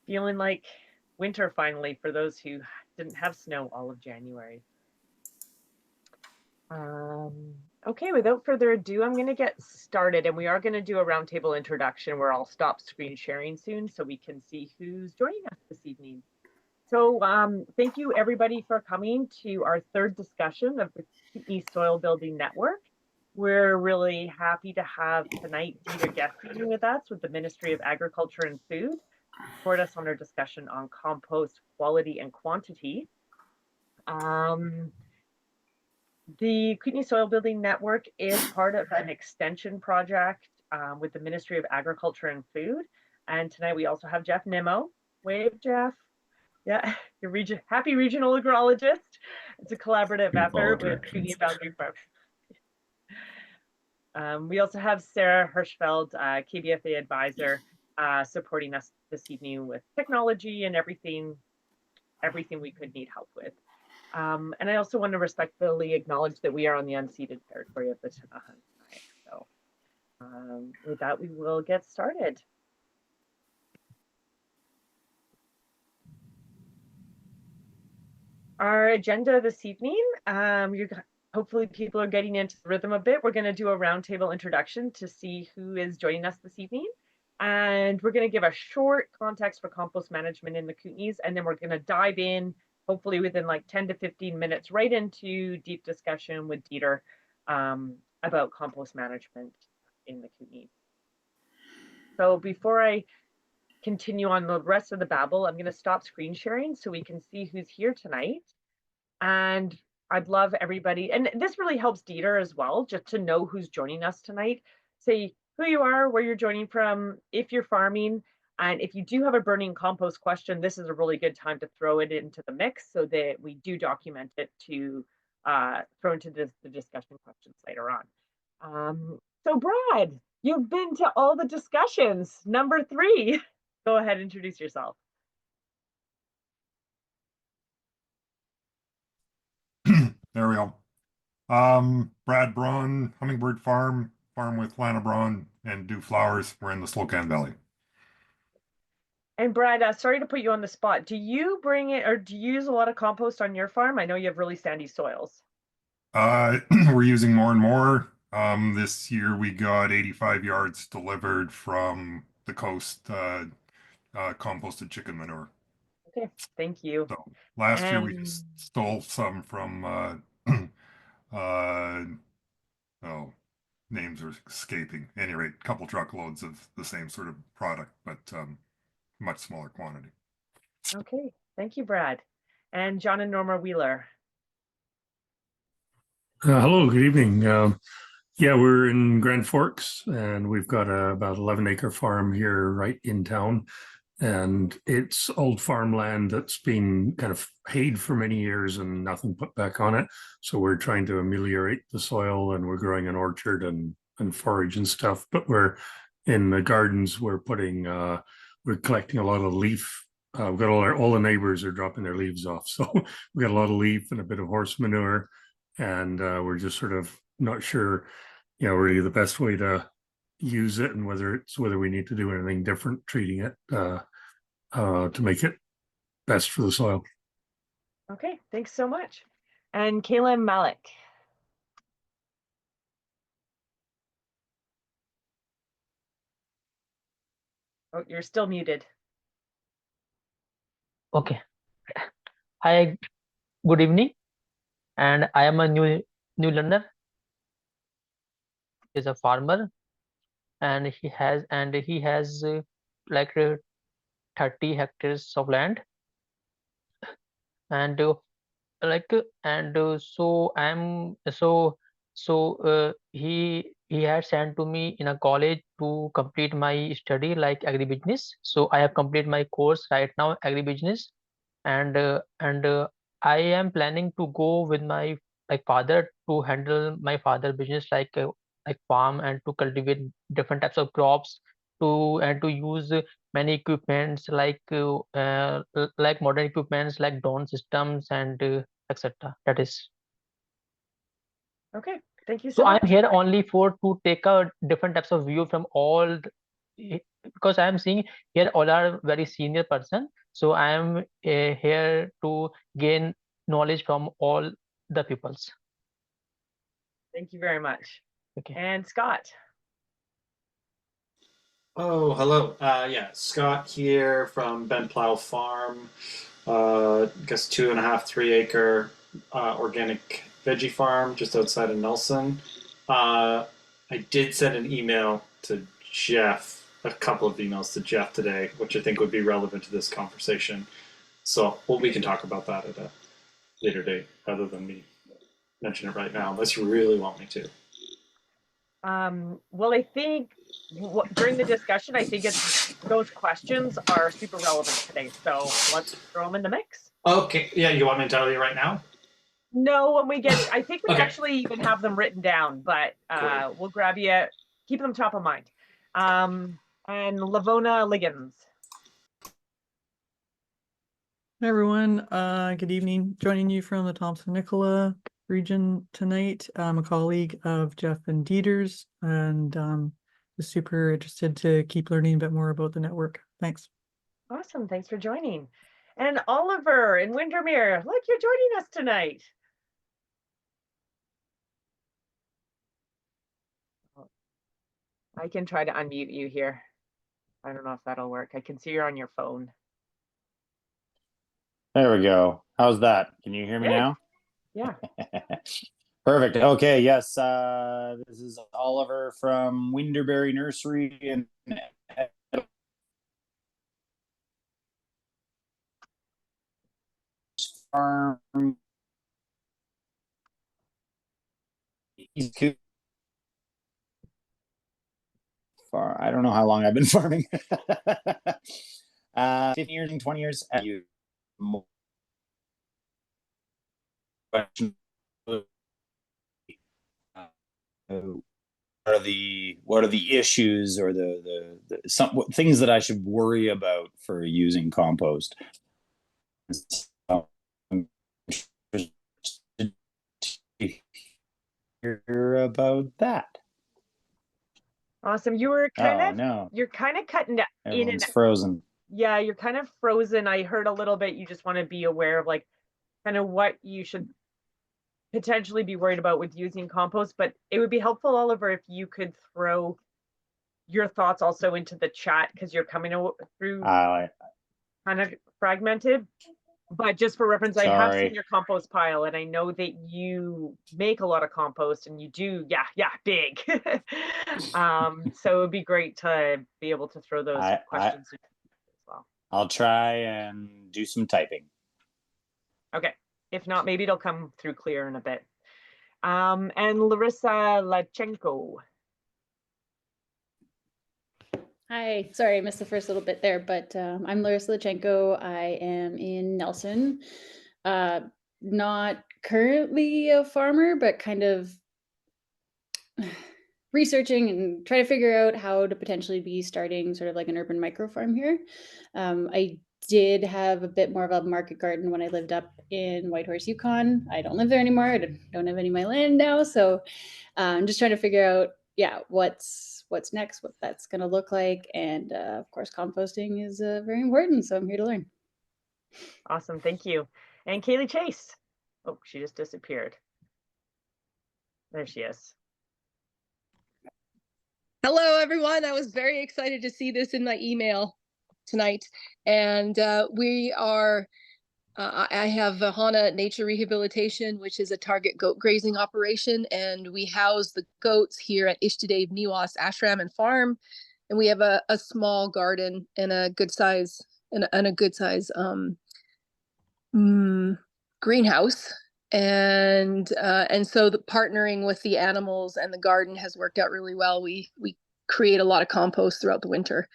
Feeling like winter finally for those who didn't have snow all of January. Okay, without further ado, I'm going to get started, and we are going to do a roundtable introduction where I'll stop screen sharing soon so we can see who's joining us this evening. So thank you everybody for coming to our third discussion of the Kootenay Soil Building Network. We're really happy to have tonight Dieter Geesing with us with the Ministry of Agriculture and Food, support us on our discussion on compost quality and quantity. The Kootenay Soil Building Network is part of an extension project with the Ministry of Agriculture and Food. And tonight we also have Jeff Nimmo. Wave, Jeff. Yeah, your happy regional agrologist. It's a collaborative effort with Kootenay Boundary Farm. We also have Sarah Hirschfeld, KBFA advisor, supporting us this evening with technology and everything we could need help with. And I also want to respectfully acknowledge that we are on the unceded territory of the Kootenay. So with that, we will get started. Our agenda this evening, hopefully people are getting into the rhythm a bit. We're going to do a roundtable introduction to see who is joining us this evening. And we're going to give a short context for compost management in the Kootenays, and then we're going to dive in, hopefully within like 10 to 15 minutes, right into deep discussion with Dieter about compost management in the Kootenays. So before I continue on the rest of the babble, I'm going to stop screen sharing so we can see who's here tonight. And I'd love everybody, and this really helps Dieter as well, just to know who's joining us tonight. Say who you are, where you're joining from, if you're farming, and if you do have a burning compost question, this is a really good time to throw it into the mix so that we do document it to throw into the discussion questions later on. So Brad, you've been to all the discussions. Number 3, go ahead, introduce yourself. There we go. Brad Braun, Hummingbird Farm with Lana Braun, and Do Flowers. We're in the Slocan Valley. And Brad, sorry to put you on the spot. Do you bring it, or do you use a lot of compost on your farm? I know you have really sandy soils. We're using more and more. This year we got 85 yards delivered from the coast, composted chicken manure. Okay, thank you. So last year we just stole some from oh, names are escaping. At any rate, a couple truckloads of the same sort of product, but much smaller quantity. Okay, thank you, Brad. And John and Norma Wheeler. Hello, good evening. Yeah, we're in Grand Forks, and we've got about 11-acre farm here right in town. And it's old farmland that's been kind of hayed for many years and nothing put back on it. So we're trying to ameliorate the soil, and we're growing an orchard and forage and stuff. But we're in the gardens, we're collecting a lot of leaf. We've got all the neighbors are dropping their leaves off. So we got a lot of leaf and a bit of horse manure. And we're just sort of not sure, really the best way to use it and whether we need to do anything different treating it to make it best for the soil. Okay, thanks so much. And Kayla Malik. Oh, you're still muted. Okay. Hi, good evening. And I am a new learner. Is a farmer, and he has like 30 hectares of land, and he had sent to me in a college to complete my study like agribusiness. So I have completed my course right now, agribusiness, and I am planning to go with my father to handle my father business like farm, and to cultivate different types of crops, to use many equipments like modern equipments like drone systems and etc. That is. Okay, thank you So so much. I'm here only to take a different types of view from all because I am seeing here all are very senior person, so I am here to gain knowledge from all the peoples. Thank you very much. Okay. And Scott. Oh, hello. Yeah, Scott here from Ben Plow Farm. I guess 2.5, 3 acre organic veggie farm just outside of Nelson. I did send an email to Jeff, a couple of emails to Jeff today, which I think would be relevant to this conversation. So, well, we can talk about that at a later date, rather than me mention it right now, unless you really want me to. Well, I think during the discussion, I think those questions are super relevant today. So let's throw them in the mix. Okay. Yeah, you want me to tell you right now? No, when we get, I think we Okay. actually even have them written down, but Cool. we'll grab you, keep them top of mind. And Lavona Liggins. Hi everyone, good evening. Joining you from the Thompson-Nicola region tonight. I'm a colleague of Jeff and Dieter's, and just super interested to keep learning a bit more about the network. Thanks. Awesome, thanks for joining. And Oliver in Windermere, look, you're joining us tonight. I can try to unmute you here. I don't know if that'll work. I can see you're on your phone. There we go. How's that? Can you hear me Good. now? Yeah. Perfect. Okay. Yes. This is Oliver from Winterberry Nursery and Farm. I don't know how long I've been farming. 15 years and 20 years. What are the issues or the some things that I should worry about for using compost? Hear about that. Awesome. You were kind Oh of, no, you're kind of cutting in and everyone's frozen. yeah, you're kind of frozen. I heard a little bit. You just want to be aware of like kind of what you should potentially be worried about with using compost, but it would be helpful, Oliver, if you could throw your thoughts also into the chat because you're coming through kind of fragmented. But just for reference, I have Sorry. seen your compost pile and I know that you make a lot of compost and you do, yeah, big. So it would be great to be able to throw those questions in as well. I'll try and do some typing. Okay. If not, maybe it'll come through clear in a bit. And Larissa Lachenko. Hi, sorry, I missed the first little bit there, but I'm Larissa Lachenko. I am in Nelson. Not currently a farmer, but kind of researching and trying to figure out how to potentially be starting sort of like an urban micro farm here. I did have a bit more of a market garden when I lived up in Whitehorse, Yukon. I don't live there anymore. I don't have any of my land now. So I'm just trying to figure out, yeah, what's next, what that's going to look like. And of course, composting is very important. So I'm here to learn. Awesome. Thank you. And Kaylee Chase. Oh, she just disappeared. There she is. Hello, everyone. I was very excited to see this in my email tonight. And we are, I have Vahana Nature Rehabilitation, which is a target goat grazing operation. And we house the goats here at Ishtadev Niwas Ashram and Farm. And we have a small garden and a good size, greenhouse. And so the partnering with the animals and the garden has worked out really well. We create a lot of compost throughout the winter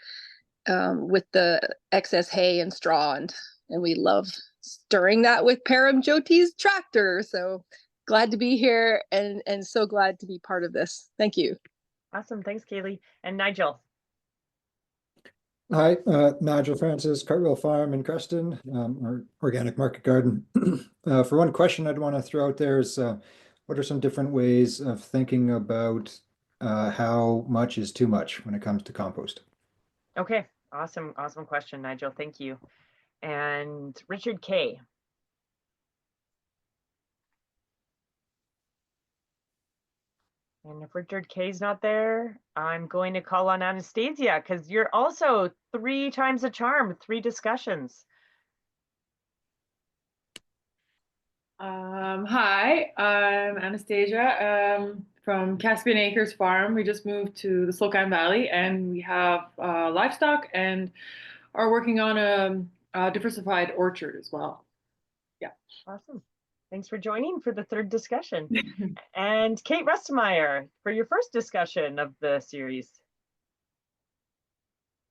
with the excess hay and straw, and we love stirring that with Param Jyoti's tractor. So glad to be here and so glad to be part of this. Thank you. Awesome. Thanks, Kaylee. And Nigel. Hi, Nigel Francis, Cartwheel Farm in Creston, our organic market garden. For one question I'd want to throw out there is, what are some different ways of thinking about how much is too much when it comes to compost? Okay, awesome question, Nigel. Thank you. And Richard K. And if Richard K's not there, I'm going to call on Anastasia because you're also 3 times a charm, 3 discussions. Hi, I'm Anastasia from Caspian Acres Farm. We just moved to the Slocum Valley and we have livestock and are working on a diversified orchard as well. Yeah. Awesome. Thanks for joining for the 3rd discussion. And Kate Rustmeyer for your first discussion of the series.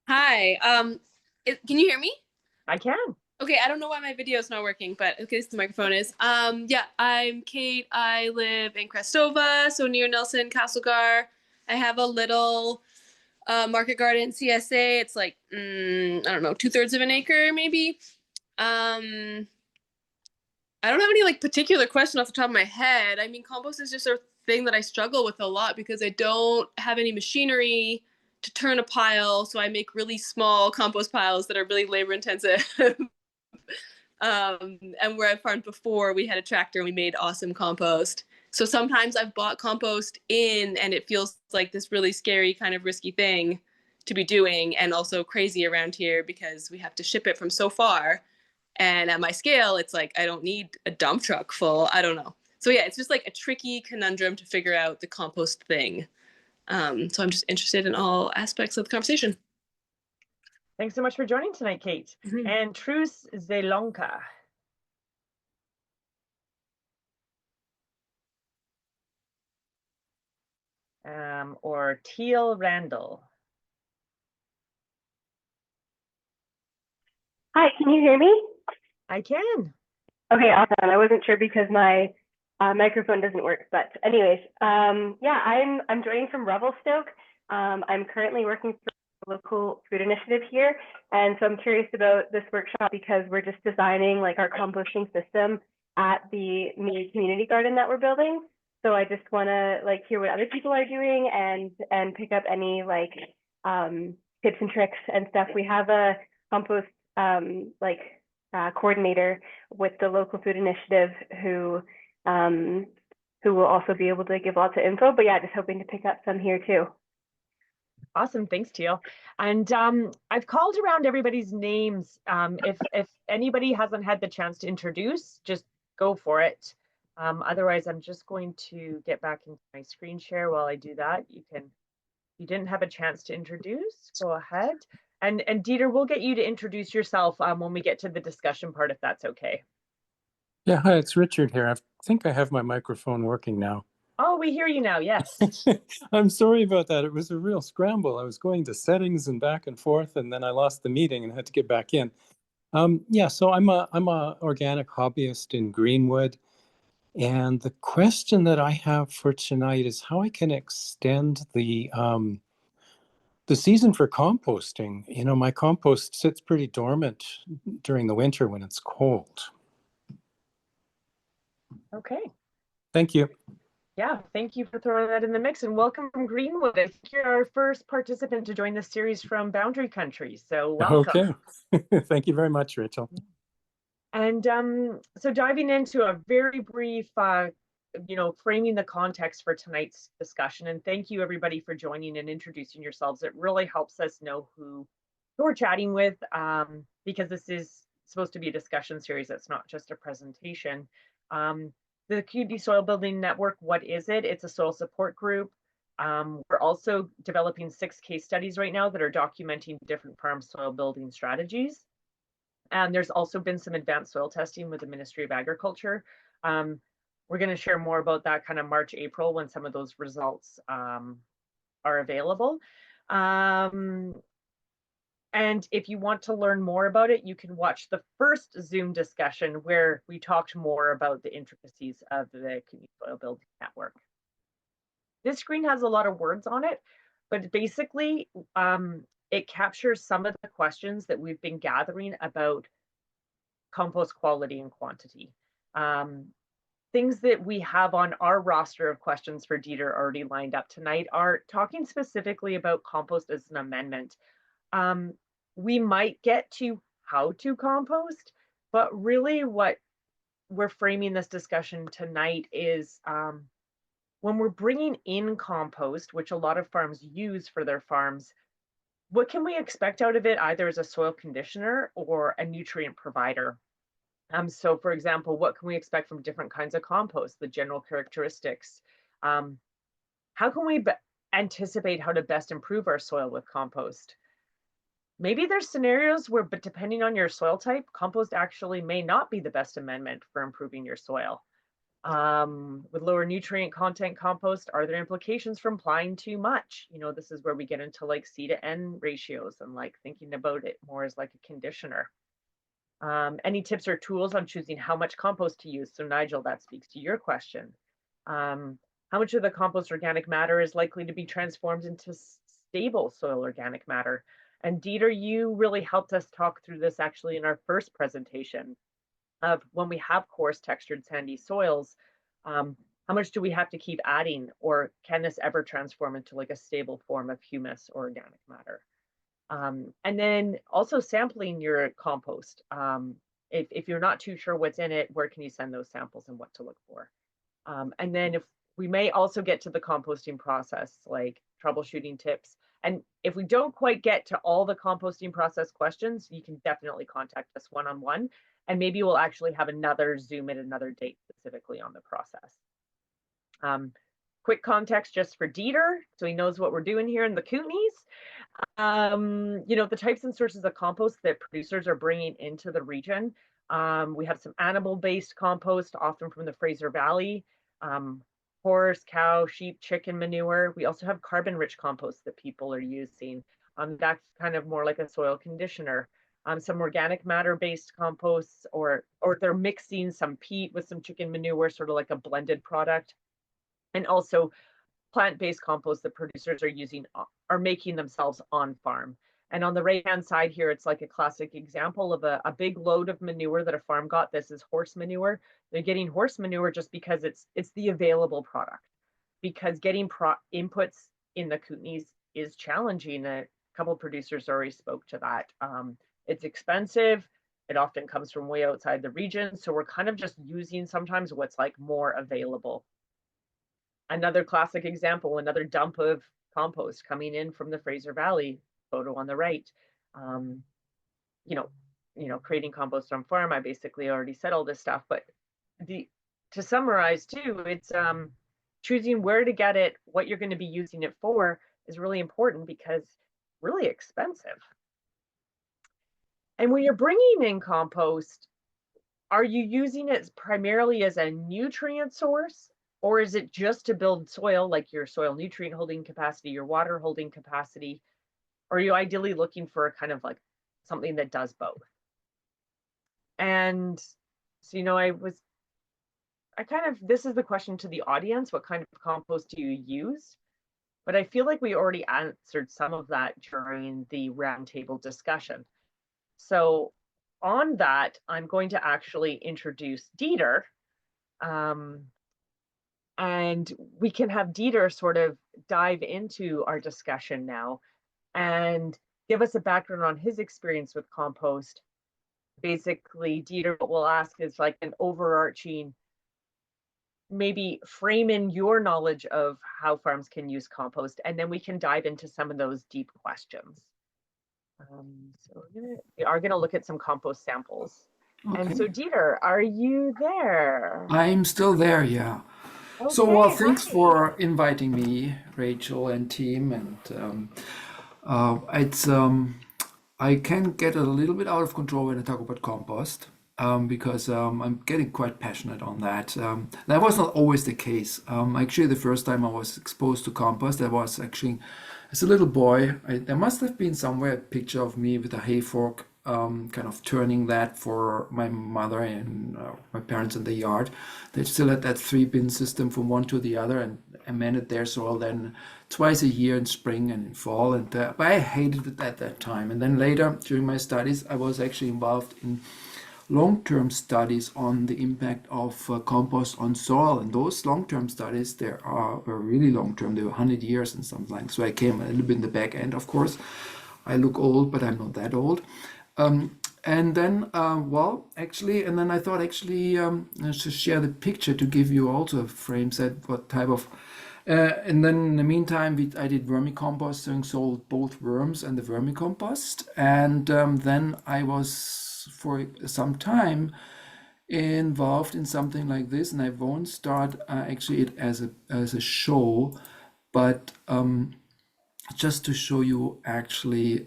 Hi, can you hear me? I can. Okay, I don't know why my video is not working, but okay, the microphone is. Yeah, I'm Kate. I live in Crestova, so near Nelson, Castlegar. I have a little market garden CSA. It's like, I don't know, 2/3 of an acre, maybe. I don't have any like particular question off the top of my head. I mean, compost is just a thing that I struggle with a lot because I don't have any machinery to turn a pile, so I make really small compost piles that are really labor intensive. And where I farmed before, we had a tractor and we made awesome compost. So sometimes I've bought compost in and it feels like this really scary kind of risky thing to be doing, and also crazy around here because we have to ship it from so far. And at my scale, it's like I don't need a dump truck full. I don't know. So yeah, it's just like a tricky conundrum to figure out the compost thing. So I'm just interested in all aspects of the conversation. Thanks so much for joining tonight, Kate. And Truce Zelonka. Or Teal Randall. Hi, can you hear me? I can. Okay, awesome. I wasn't sure because my microphone doesn't work, but anyways, yeah, I'm joining from Revelstoke. I'm currently working for a local food initiative here, and so I'm curious about this workshop because we're just designing like our composting system at the new community garden that we're building. So I just want to like hear what other people are doing and pick up any like tips and tricks and stuff. We have a compost coordinator with the local food initiative who will also be able to give lots of info. But yeah, just hoping to pick up some here too. Awesome, thanks, Teal. And I've called around everybody's names. If anybody hasn't had the chance to introduce, just go for it. Otherwise, I'm just going to get back into my screen share while I do that. You didn't have a chance to introduce, go ahead. And Dieter, we'll get you to introduce yourself when we get to the discussion part, if that's okay. Yeah, hi, it's Richard here. I think I have my microphone working now. Oh, we hear you now, yes. I'm sorry about that. It was a real scramble. I was going to settings and back and forth, and then I lost the meeting and had to get back in. Yeah, so I'm a organic hobbyist in Greenwood. And the question that I have for tonight is how I can extend the season for composting. You know, my compost sits pretty dormant during the winter when it's cold. Okay. Thank you. Yeah, thank you for throwing that in the mix, and welcome from Greenwood. I think you're our first participant to join the series from Boundary Country, so welcome. Okay. Thank you very much, Rachel. And so diving into a very brief, framing the context for tonight's discussion, and thank you everybody for joining and introducing yourselves. It really helps us know who we're chatting with, because this is supposed to be a discussion series. It's not just a presentation. The Kootenay Soil Building Network, what is it? It's a soil support group. We're also developing 6 case studies right now that are documenting different farm soil building strategies. And there's also been some advanced soil testing with the Ministry of Agriculture. We're going to share more about that kind of March, April when some of those results are available. And if you want to learn more about it, you can watch the first Zoom discussion where we talked more about the intricacies of the Community Soil Building Network. This screen has a lot of words on it, but basically it captures some of the questions that we've been gathering about compost quality and quantity. Things that we have on our roster of questions for Dieter already lined up tonight are talking specifically about compost as an amendment. We might get to how to compost, but really what we're framing this discussion tonight is when we're bringing in compost, which a lot of farms use for their farms, what can we expect out of it either as a soil conditioner or a nutrient provider? So for example, what can we expect from different kinds of compost, the general characteristics? How can we anticipate how to best improve our soil with compost? Maybe there's scenarios where, but depending on your soil type, compost actually may not be the best amendment for improving your soil. With lower nutrient content compost, are there implications from applying too much? You know, this is where we get into like C to N ratios and like thinking about it more as like a conditioner. Any tips or tools on choosing how much compost to use? So Nigel, that speaks to your question. How much of the compost organic matter is likely to be transformed into stable soil organic matter? And Dieter, you really helped us talk through this actually in our first presentation of when we have coarse textured sandy soils, how much do we have to keep adding, or can this ever transform into like a stable form of humus or organic matter? And then also sampling your compost. If you're not too sure what's in it, where can you send those samples and what to look for? And then if we may also get to the composting process, like troubleshooting tips. And if we don't quite get to all the composting process questions, you can definitely contact us one-on-one, and maybe we'll actually have another Zoom at another date specifically on the process. Quick context just for Dieter, so he knows what we're doing here in the Kootenays. You know, the types and sources of compost that producers are bringing into the region. We have some animal-based compost, often from the Fraser Valley, horse, cow, sheep, chicken manure. We also have carbon-rich compost that people are using. That's kind of more like a soil conditioner. Some organic matter-based composts, or they're mixing some peat with some chicken manure, sort of like a blended product. And also plant-based compost that producers are using, are making themselves on farm. And on the right-hand side here, it's like a classic example of a big load of manure that a farm got. This is horse manure. They're getting horse manure just because it's the available product. Because getting inputs in the Kootenays is challenging. A couple of producers already spoke to that. It's expensive. It often comes from way outside the region. So we're kind of just using sometimes what's like more available. Another classic example, another dump of compost coming in from the Fraser Valley, photo on the right. You know, creating compost on farm. I basically already said all this stuff, but to summarize too, it's choosing where to get it, what you're going to be using it for is really important because it's really expensive. And when you're bringing in compost, are you using it primarily as a nutrient source? Or is it just to build soil, like your soil nutrient holding capacity, your water holding capacity? Or are you ideally looking for a kind of like something that does both? And so, you know, this is the question to the audience, what kind of compost do you use? But I feel like we already answered some of that during the roundtable discussion. So on that, I'm going to actually introduce Dieter. And we can have Dieter sort of dive into our discussion now and give us a background on his experience with compost. Basically, Dieter, what we'll ask is like an overarching, maybe frame in your knowledge of how farms can use compost, and then we can dive into some of those deep questions. So we are gonna look at some compost samples. Okay. And so Dieter, are you there? I'm still there, yeah. Okay, So, well, thanks hi. for inviting me, Rachel and team. And I can get a little bit out of control when I talk about compost because I'm getting quite passionate on that. That was not always the case. Actually, the first time I was exposed to compost, I was actually, as a little boy, there must have been somewhere a picture of me with a hay fork kind of turning that for my mother and my parents in the yard. They still had that 3-bin system from one to the other and amended their soil then twice a year in spring and in fall. And but I hated it at that time. And then later during my studies, I was actually involved in long-term studies on the impact of compost on soil. And those long-term studies, were really long-term. They were 100 years and something like. So I came a little bit in the back end, of course. I look old, but I'm not that old. And then, well, actually, and then I thought actually I should share the picture to give you also a frame set, what type of. And then in the meantime, I did vermicomposting, sold both worms and the vermicompost. And then I was for some time involved in something like this, and I won't start actually it as a show, but just to show you actually,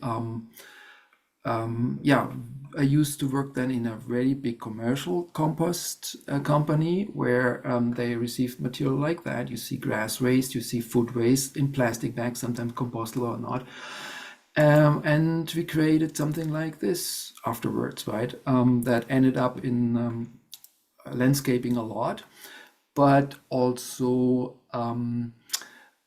yeah, I used to work then in a very big commercial compost company where they received material like that. You see grass waste, you see food waste in plastic bags, sometimes compostable or not. And we created something like this afterwards, right? That ended up in landscaping a lot, but also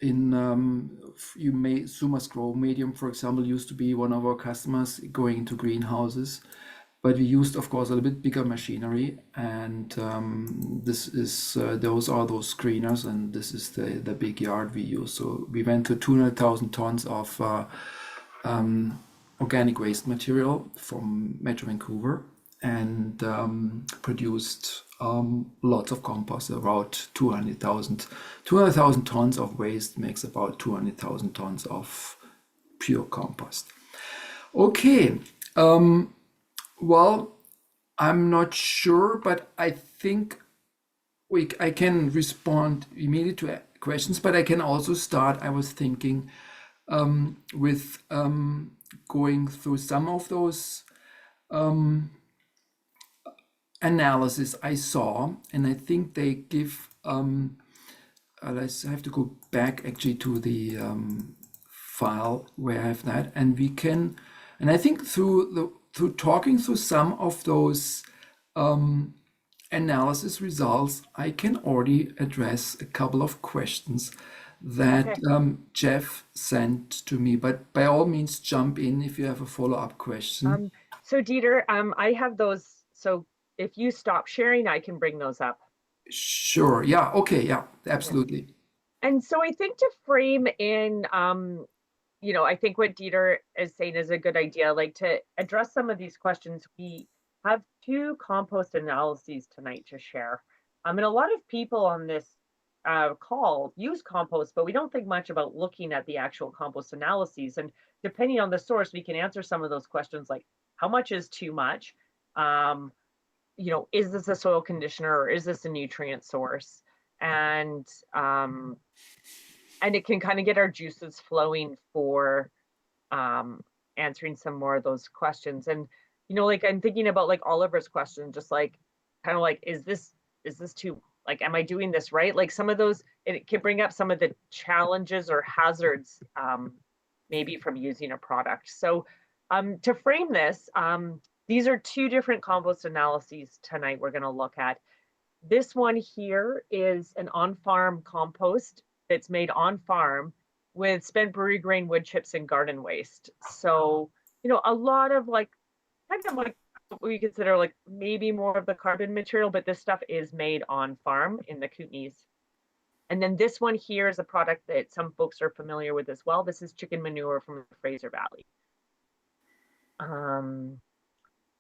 in you may Sumas Grow Medium, for example, used to be one of our customers going into greenhouses, but we used, of course, a little bit bigger machinery, and this is those are those screeners, and this is the big yard we use. So we went to 200,000 tons of organic waste material from Metro Vancouver, and produced lots of compost. About 200,000 tons of waste makes about 200,000 tons of pure compost. Okay, well, I'm not sure, but I think I can respond immediately to questions, but I can also start. I was thinking with going through some of those analysis I saw, and I think they give. I have to go back actually to the file where I have that, and we can. And I think through talking through some of those analysis results, I can already address a couple of questions that Jeff sent to me. But by all means, jump in if you have a follow-up question. So Dieter, I have those. So if you stop sharing, I can bring those up. Sure. Yeah. Okay. Yeah. Absolutely. And so I think to frame in, you know, I think what Dieter is saying is a good idea. Like to address some of these questions, we have 2 compost analyses tonight to share. And a lot of people on this call use compost, but we don't think much about looking at the actual compost analyses. And depending on the source, we can answer some of those questions like how much is too much? You know, is this a soil conditioner or is this a nutrient source? And it can kind of get our juices flowing for answering some more of those questions. And you know, like I'm thinking about like Oliver's question, just like kind of like, is this too, like, am I doing this right? Like some of those, it can bring up some of the challenges or hazards maybe from using a product. So to frame this, these are 2 different compost analyses tonight we're going to look at. This one here is an on-farm compost that's made on farm with spent brewery grain wood chips and garden waste. So, you know, a lot of like, kind of like what we consider like maybe more of the carbon material, but this stuff is made on farm in the Kootenays. And then this one here is a product that some folks are familiar with as well. This is chicken manure from the Fraser Valley.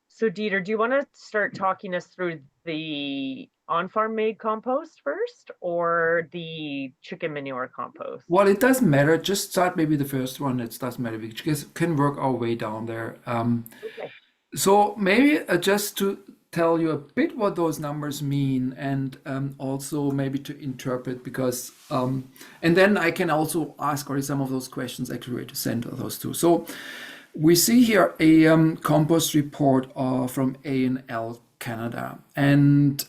So Dieter, do you want to start talking us through the on-farm made compost first or the chicken manure compost? Well, it doesn't matter. Just start maybe the first one. It doesn't matter. We can work our way down there. Okay. So maybe just to tell you a bit what those numbers mean, and also maybe to interpret, because and then I can also ask already some of those questions actually where to send those to. So we see here a compost report from A&L Canada, and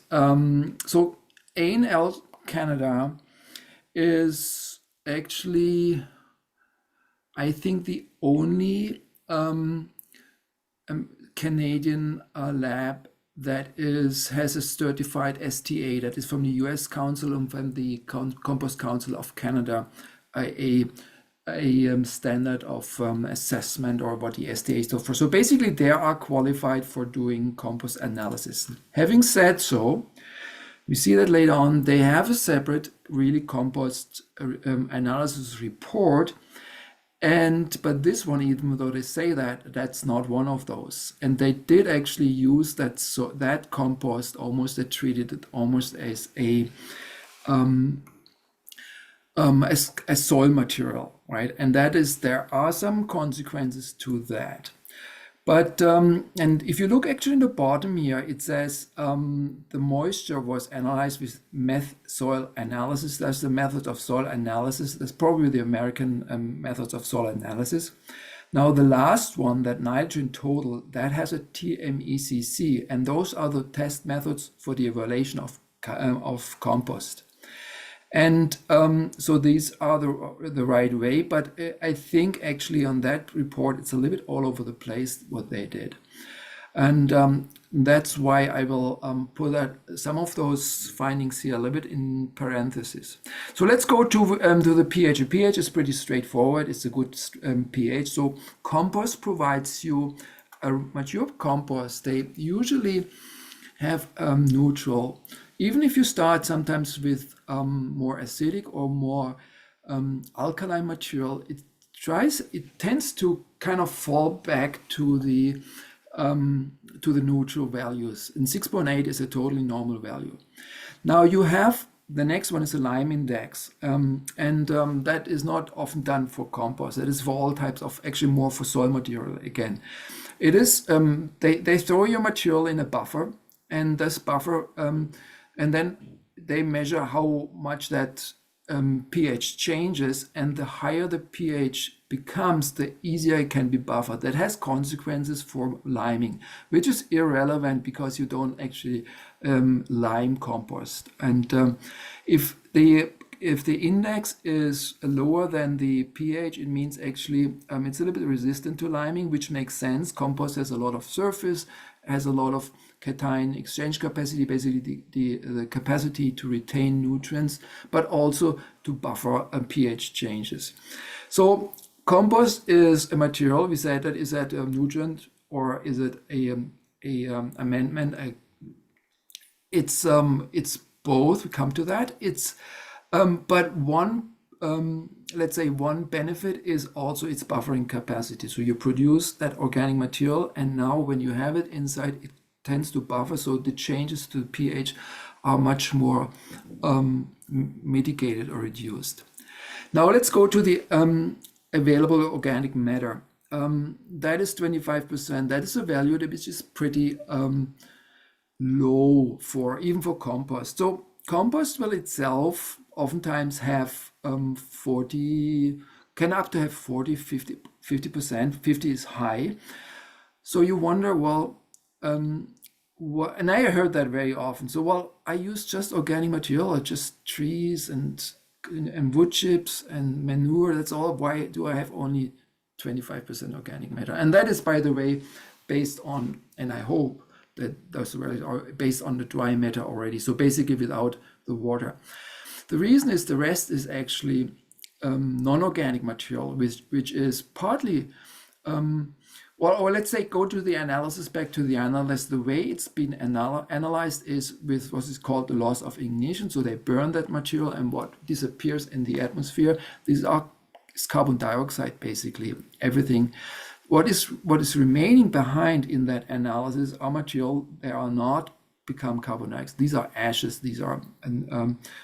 so A&L Canada is actually, I think, the only Canadian lab that has a certified STA, that is from the US Council and from the Compost Council of Canada, a standard of assessment, or what the STA stands for. So basically they are qualified for doing compost analysis. Having said so, we see that later on they have a separate really compost analysis report, But this one, even though they say that, that's not one of those. And they did actually use that, so that compost almost, they treated it almost as a as soil material, right? And that is, there are some consequences to that. But and if you look actually in the bottom here, it says the moisture was analyzed with soil analysis. That's the method of soil analysis. That's probably the American methods of soil analysis. Now the last one, that nitrogen total, that has a TMECC, and those are the test methods for the evaluation of compost. And so these are the right way, but I think actually on that report, it's a little bit all over the place what they did. And that's why I will put some of those findings here a little bit in parentheses. So let's go to the pH. The pH is pretty straightforward. It's a good pH. So compost provides you a mature compost. They usually have neutral. Even if you start sometimes with more acidic or more alkaline material, it tends to kind of fall back to the neutral values. And 6.8 is a totally normal value. Now you have, the next one is a lime index, and that is not often done for compost. That is for all types of, actually more for soil material again. It is, they throw your material in a buffer, and this buffer, and then they measure how much that pH changes, and the higher the pH becomes, the easier it can be buffered. That has consequences for liming, which is irrelevant because you don't actually lime compost. And if the index is lower than the pH, it means actually it's a little bit resistant to liming, which makes sense. Compost has a lot of surface, has a lot of cation exchange capacity, basically the capacity to retain nutrients, but also to buffer pH changes. So compost is a material. We said that, is that a nutrient or is it a amendment? It's both. We come to that. It's but one let's say one benefit is also its buffering capacity. So you produce that organic material, and now when you have it inside, it tends to buffer. So the changes to the pH are much more mitigated or reduced. Now let's go to the available organic matter. That is 25%. That is a value that is pretty low for even for compost. So compost will itself oftentimes have 40, can up to have 40, 50%. 50 is high. So you wonder, well, and I heard that very often. So, well, I use just organic material, or just trees and wood chips and manure. That's all. Why do I have only 25% organic matter? And that is, by the way, based on, and I hope that those values are based on the dry matter already. So basically without the water. The reason is the rest is actually non-organic material, which is partly, or let's say, go to the analysis, back to the analysis. The way it's been analyzed is with what is called the loss of ignition. So they burn that material, and what disappears in the atmosphere, is carbon dioxide, basically, everything. What is remaining behind in that analysis are material. They are not become carbon dioxide. These are ashes. These are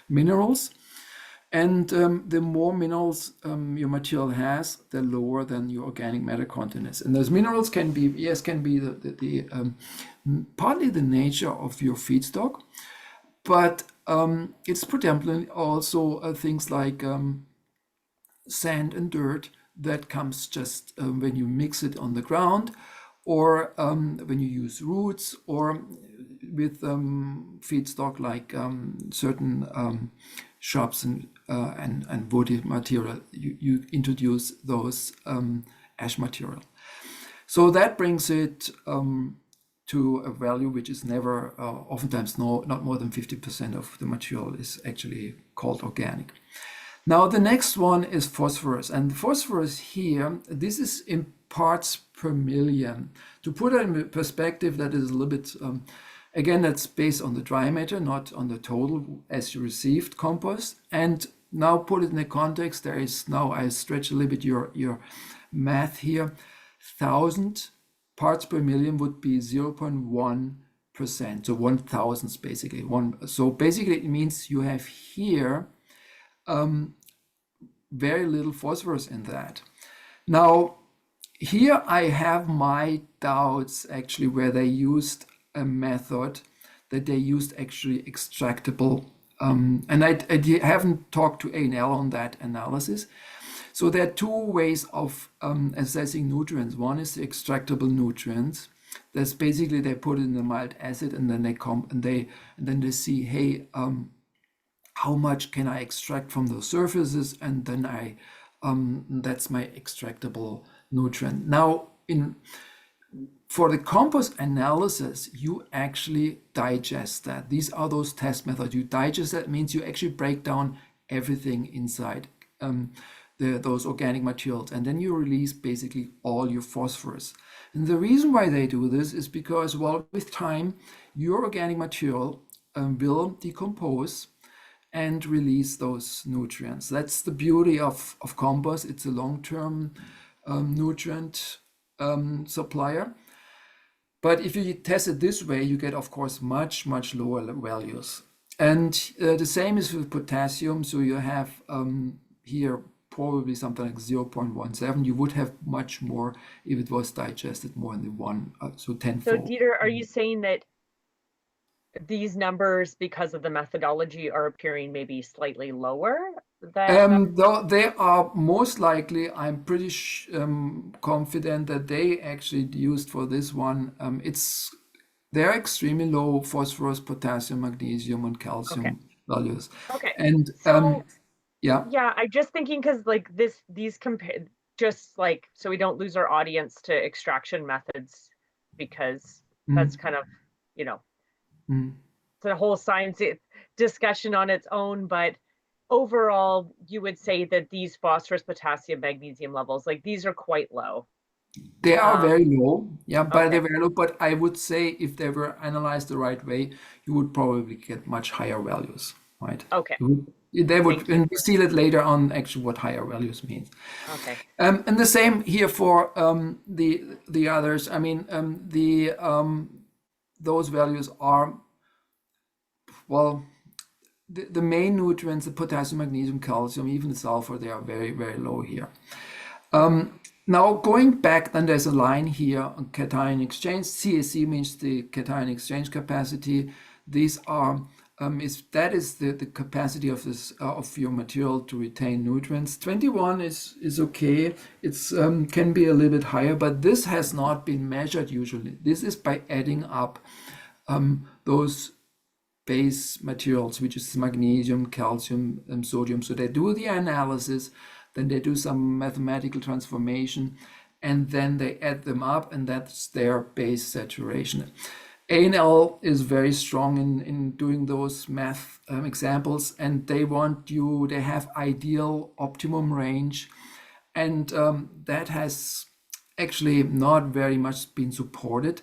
minerals. And the more minerals your material has, the lower than your organic matter content is. And those minerals can be, yes, can be partly the nature of your feedstock, but it's predominantly also things like sand and dirt that comes just when you mix it on the ground, or when you use roots, or with feedstock like certain shrubs and woody material, you introduce those ash material. So that brings it to a value which is never, oftentimes not more than 50% of the material is actually called organic. Now the next one is phosphorus, and phosphorus here, this is in parts per million. To put it in perspective, that is a little bit, again, that's based on the dry matter, not on the total as you received compost. And now put it in the context. There is now, I stretch a little bit your math here. 1,000 parts per million would be 0.1%. So 1,000 basically. So basically it means you have here very little phosphorus in that. Now, here I have my doubts actually where they used a method that they used actually extractable. And I haven't talked to A&L on that analysis. So there are two ways of assessing nutrients. One is the extractable nutrients. That's basically they put it in the mild acid and then they see, hey, how much can I extract from those surfaces, and then that's my extractable nutrient. Now, for the compost analysis, you actually digest that. These are those test methods. You digest that means you actually break down everything inside those organic materials, and then you release basically all your phosphorus. And the reason why they do this is because, well, with time, your organic material will decompose and release those nutrients. That's the beauty of compost. It's a long-term nutrient supplier. But if you test it this way, you get, of course, much, much lower values. And the same is with potassium. So you have here probably something like 0.17. You would have much more if it was digested more in the so tenfold. So Dieter, are you saying that these numbers, because of the methodology, are appearing maybe slightly lower than though they are most likely, I'm pretty confident that they actually used for this one, they're extremely low phosphorus, potassium, magnesium, and calcium values. Okay. And so, yeah, I'm just thinking, because like these compare, just like, so we don't lose our audience to extraction methods, because that's kind of, it's a whole science discussion on its own. But overall, you would say that these phosphorus, potassium, magnesium levels, like these are quite low. they are very low. Yeah, but they're very low. But I would say if they were analyzed the right way, you would probably get much higher values, right? Okay. They would, and we see that later on actually what higher values means. Okay. And the same here for the others. I mean, those values are, well, the main nutrients, the potassium, magnesium, calcium, even the sulfur, they are very, very low here. Now going back, then there's a line here on cation exchange. CAC means the cation exchange capacity. These are that is the capacity of this of your material to retain nutrients. 21 is okay. It's can be a little bit higher, but this has not been measured usually. This is by adding up those base materials, which is magnesium, calcium, and sodium. So they do the analysis, then they do some mathematical transformation, and then they add them up, and that's their base saturation. A&L is very strong in doing those math examples, and they have ideal optimum range, and that has actually not very much been supported.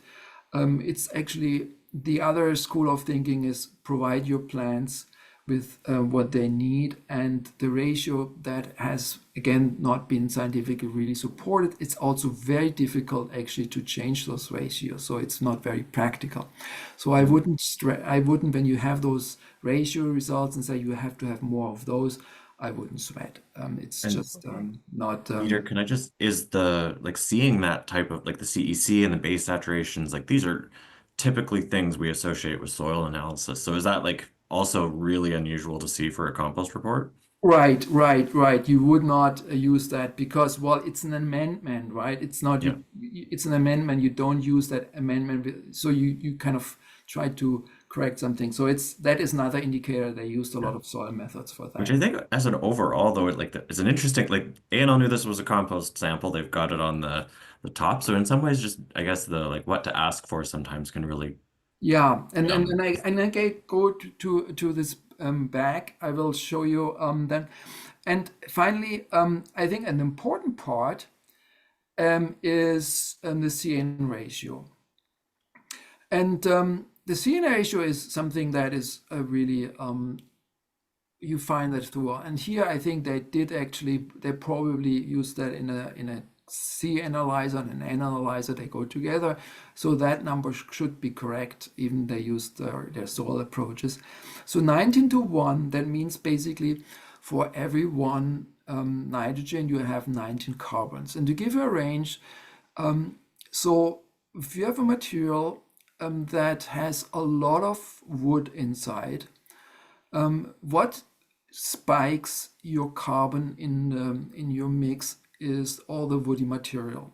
It's actually the other school of thinking is provide your plants with what they need, and the ratio that has again not been scientifically really supported. It's also very difficult actually to change those ratios, so it's not very practical. So I wouldn't when you have those ratio results and say you have to have more of those, I wouldn't sweat. It's just not. Peter, can I just, is the like seeing that type of like the CEC and the base saturations, like these are typically things we associate with soil analysis. So is that like also really unusual to see for a compost report? Right. You would not use that because, well, it's an amendment, right? It's not, it's an amendment. You don't use that amendment. So you kind of try to correct something. So that is another indicator. They used a lot of soil methods for that. Which I think as an overall though, it's an interesting, like A&L knew this was a compost sample. They've got it on the top. So in some ways, just, I guess the like what to ask for sometimes can really. Yeah. And I go to this back. I will show you then. And finally, I think an important part is the CN ratio. And the CN ratio is something that is really you find that through. And here I think they probably used that in a C analyzer and an N analyzer. They go together, so that number should be correct. Even they used their soil approaches. So 19:1, that means basically for every one nitrogen you have 19 carbons. And to give you a range, so if you have a material that has a lot of wood inside, what spikes your carbon in your mix is all the woody material.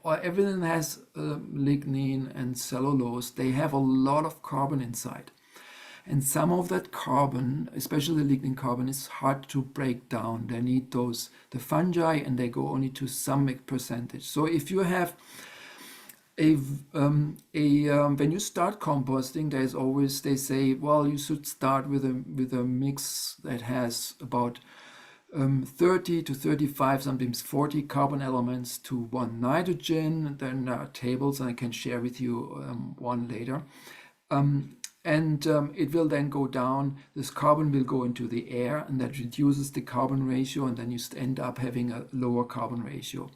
Everything has lignin and cellulose. They have a lot of carbon inside. And some of that carbon, especially the lignin carbon, is hard to break down. They need the fungi, and they go only to some percentage. So if you have when you start composting, there's always, they say, well, you should start with a mix that has about 30 to 35, sometimes 40 carbon elements to 1 nitrogen. Then there are tables, and I can share with you one later. It will then go down. This carbon will go into the air, and that reduces the carbon ratio, and then you end up having a lower carbon ratio.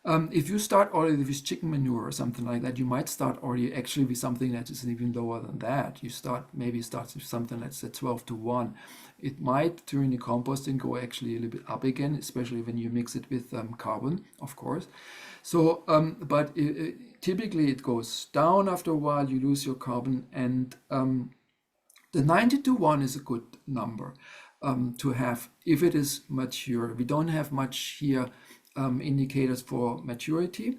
If you start already with chicken manure or something like that, you might start already actually with something that is even lower than that. You maybe start with something that's at 12:1. It might, during the composting, go actually a little bit up again, especially when you mix it with carbon, of course. So, but typically it goes down after a while. You lose your carbon, and the 90:1 is a good number to have if it is mature. We don't have much here. Indicators for maturity,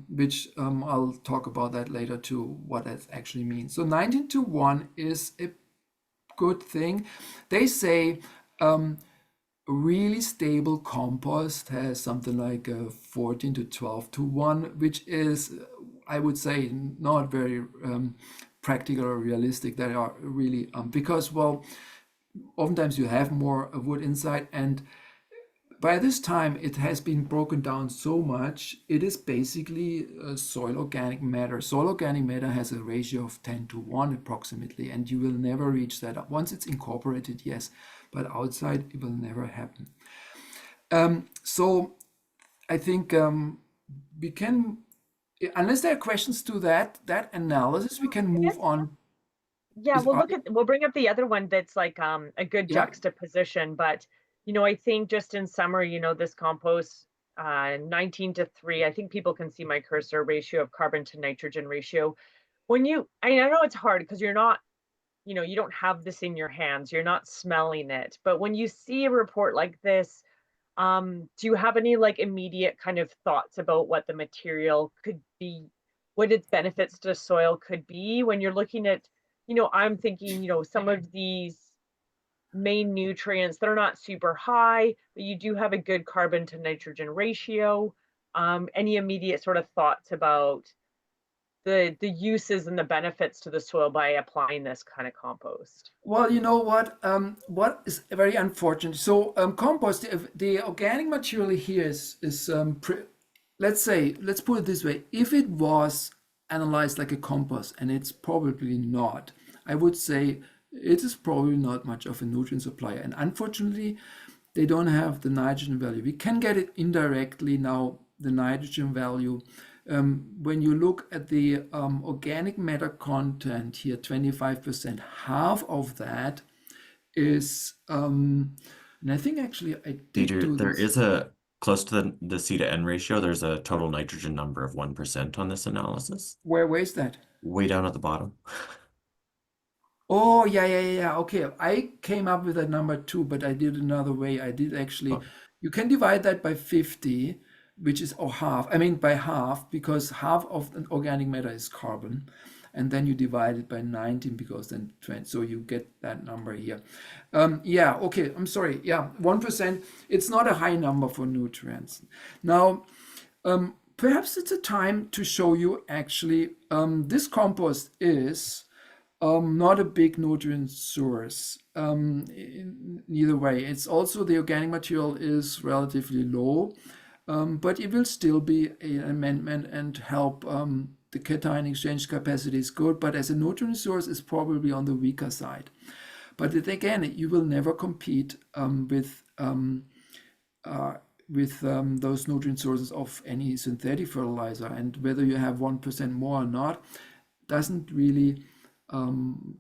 which I'll talk about that later too, what that actually means. So 19:1 is a good thing. They say really stable compost has something like 14 to 12:1, which is, I would say, not very practical or realistic. That are really because, well, oftentimes you have more wood inside, and by this time, it has been broken down so much, it is basically soil organic matter. Soil organic matter has a ratio of 10:1 approximately, and you will never reach that. Once it's incorporated, yes, but outside, it will never happen. So I think we can, unless there are questions to that analysis, we can move on. Yeah, we'll bring up the other one that's like a good juxtaposition, but I think just in summary, this compost 19:3, I think people can see my cursor ratio of carbon to nitrogen ratio. I know it's hard because you're not, you don't have this in your hands, you're not smelling it, but when you see a report like this, do you have any like immediate kind of thoughts about what the material could be, what its benefits to soil could be when you're looking at, I'm thinking, some of these main nutrients that are not super high, but you do have a good carbon to nitrogen ratio. Any immediate sort of thoughts about the uses and the benefits to the soil by applying this kind of compost? Well, you know what is very unfortunate. So compost, the organic material here is let's put it this way. If it was analyzed like a compost, and it's probably not, I would say it is probably not much of a nutrient supplier. And unfortunately, they don't have the nitrogen value. We can get it indirectly now, the nitrogen value. When you look at the organic matter content here, 25%, half of that is, and I think actually I did do There this. is a close to the C to N ratio. There's a total nitrogen number of 1% on this analysis. Where is that? Way down at the bottom. Oh, yeah. Okay, I came up with that number too, but I did another way. I did actually, you can divide that by 50, which is, or half, by half, because half of an organic matter is carbon. And then you divide it by 19 because then 20, so you get that number here. Yeah, okay, I'm sorry. Yeah, 1%, it's not a high number for nutrients. Now, perhaps it's a time to show you actually, this compost is not a big nutrient source in either way. It's also, the organic material is relatively low, but it will still be an amendment and help. The cation exchange capacity is good, but as a nutrient source, it's probably on the weaker side. But again, you will never compete with those nutrient sources of any synthetic fertilizer, and whether you have 1% more or not doesn't really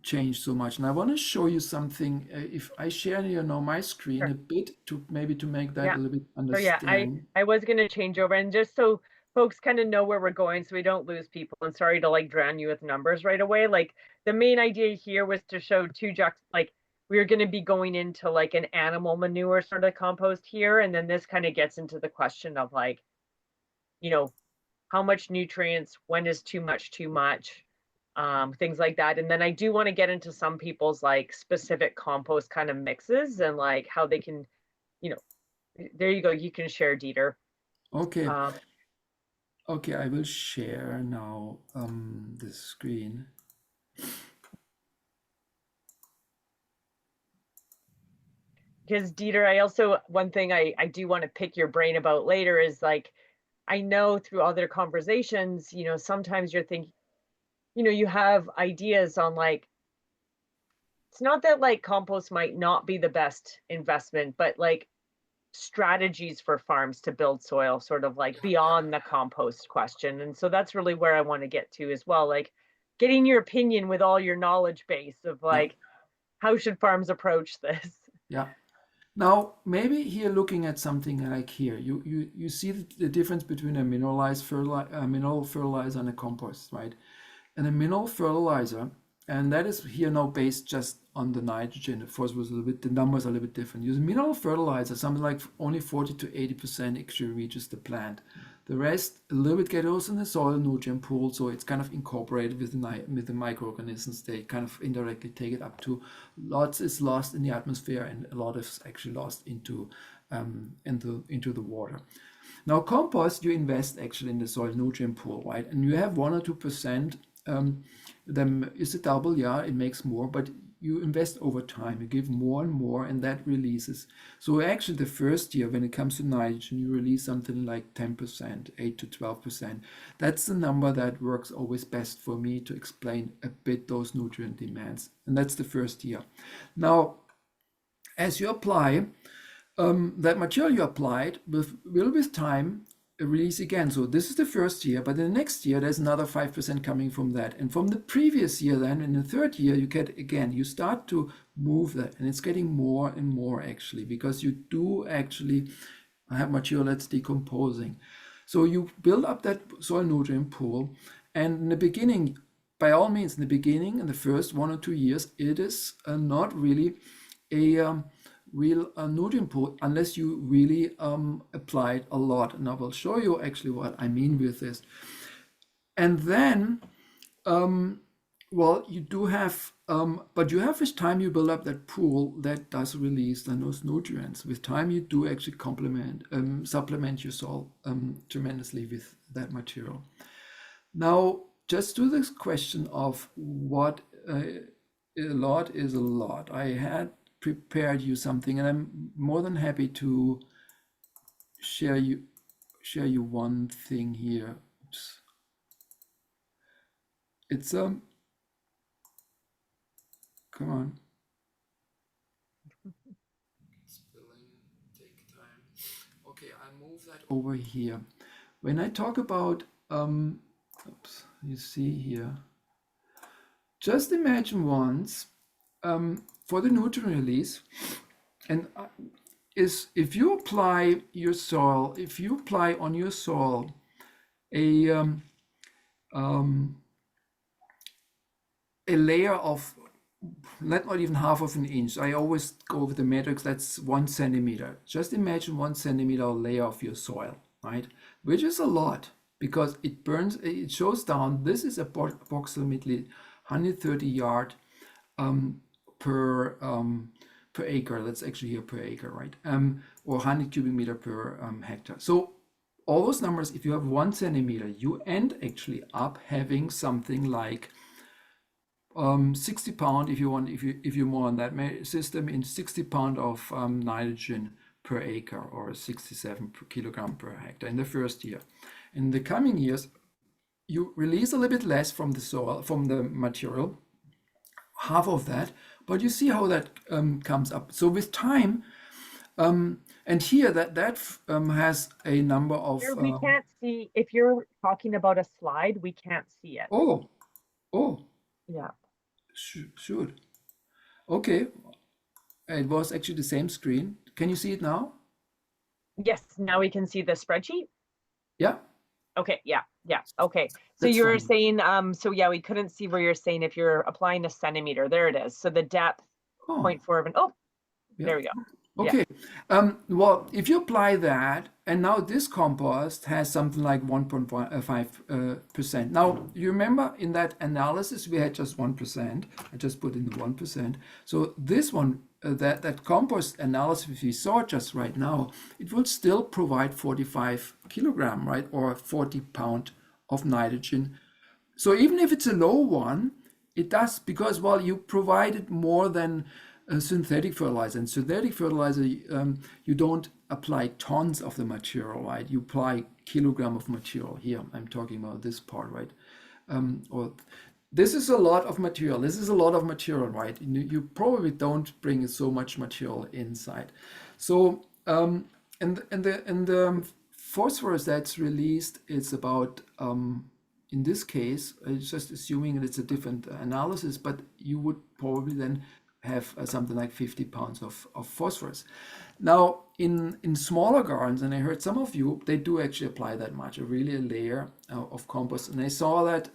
change so much. And I want to show you something. If I share my screen Sure. a bit to make that Yeah. a little bit So yeah, understand. I was gonna change over, and just so folks kind of know where we're going, so we don't lose people. And sorry to like drown you with numbers right away. Like the main idea here was to show like we are going to be going into like an animal manure sort of compost here, and then this kind of gets into the question of like, you know, how much nutrients, when is too much, things like that. And then I do want to get into some people's like specific compost kind of mixes and like how they can, you know, there you go. You can share, Dieter. Okay. Okay, I will share now the screen. Because Dieter, I also, one thing I do want to pick your brain about later is like, I know through other conversations, you know, sometimes you're thinking, you know, you have ideas on like, it's not that like compost might not be the best investment, but like strategies for farms to build soil sort of like beyond the compost question. And so that's really where I want to get to as well, like getting your opinion with all your knowledge base of like, how should farms approach this? Yeah. Now, maybe here looking at something like here, you see the difference between a mineral fertilizer and a compost, right? And a mineral fertilizer, and that is here now based just on the nitrogen. The phosphorus a little bit, the numbers are a little bit different. Using mineral fertilizer, something like only 40 to 80% actually reaches the plant. The rest a little bit goes in the soil nutrient pool, so it's kind of incorporated with the microorganisms. They kind of indirectly take it up to lots is lost in the atmosphere, and a lot is actually lost into the water. Now, compost, you invest actually in the soil nutrient pool, right? And you have 1 or 2%. Then is a double, yeah, it makes more, but you invest over time, you give more and more, and that releases. So actually the first year, when it comes to nitrogen, you release something like 10%, 8 to 12%. That's the number that works always best for me to explain a bit those nutrient demands. And that's the first year. Now, as you apply, that material you applied will with time release again. So this is the first year, but in the next year there's another 5% coming from that, and from the previous year, then in the third year you get again, you start to move that, and it's getting more and more actually, because you do actually have material that's decomposing. So you build up that soil nutrient pool, and in the beginning, by all means, in the beginning, in the first 1 or 2 years, it is not really a real nutrient pool unless you really apply it a lot. And I will show you actually what I mean with this. And then, well, you do have, but you have with time, you build up that pool that does release then those nutrients. With time, you do actually supplement your soil tremendously with that material. Now, just to this question of what a lot is a lot, I had prepared you something, and I'm more than happy to share you one thing here. Oops. It's come on. Spelling, take time. Okay, I move that over here. When I talk about oops, you see here. Just imagine once for the nutrient release, and is if you apply your soil, if you apply on your soil a layer of not even half of an inch. I always go with the matrix, that's 1 centimeter. Just imagine 1 centimeter layer of your soil, right? Which is a lot, because it burns, it shows down, this is approximately 130 yard per acre. That's actually here per acre, right? Or 100 cubic meter per hectare. So all those numbers, if you have 1 centimeter, you end actually up having something like 60 pound, if you're more on that system, in 60 pound of nitrogen per acre, or 67 per kilogram per hectare in the first year. In the coming years, you release a little bit less from the soil, from the material. half of that, but you see how that comes up. So with time, and here that has a number of. Here we can't see, if you're talking about a slide, we can't see it. Oh, Yeah. Sure. Okay, it was actually the same screen. Can you see it now? Yes, now we can see the spreadsheet. Yeah. Okay, yeah, okay. So That's you're fine. saying, so yeah, we couldn't see where you're saying if you're applying a centimeter, there it is. So the depth, 0.4 of Yeah. there we go. Okay. Well, if you apply that, and now this compost has something like 1.5%. Now, you remember in that analysis, we had just 1%. I just put in the 1%. So this one, that compost analysis we saw just right now, it will still provide 45 kilogram, right? Or 40 pound of nitrogen. So even if it's a low one, it does, because, well, you provided more than a synthetic fertilizer. And synthetic fertilizer, you don't apply tons of the material, right? You apply kilogram of material. Here, I'm talking about this part, right? Or this is a lot of material. This is a lot of material, right? You probably don't bring so much material inside. So, and the phosphorus that's released is about, in this case, it's just assuming that it's a different analysis, but you would probably then have something like 50 pounds of phosphorus. Now, in smaller gardens, and I heard some of you, they do actually apply that much, really a layer of compost. And I saw that,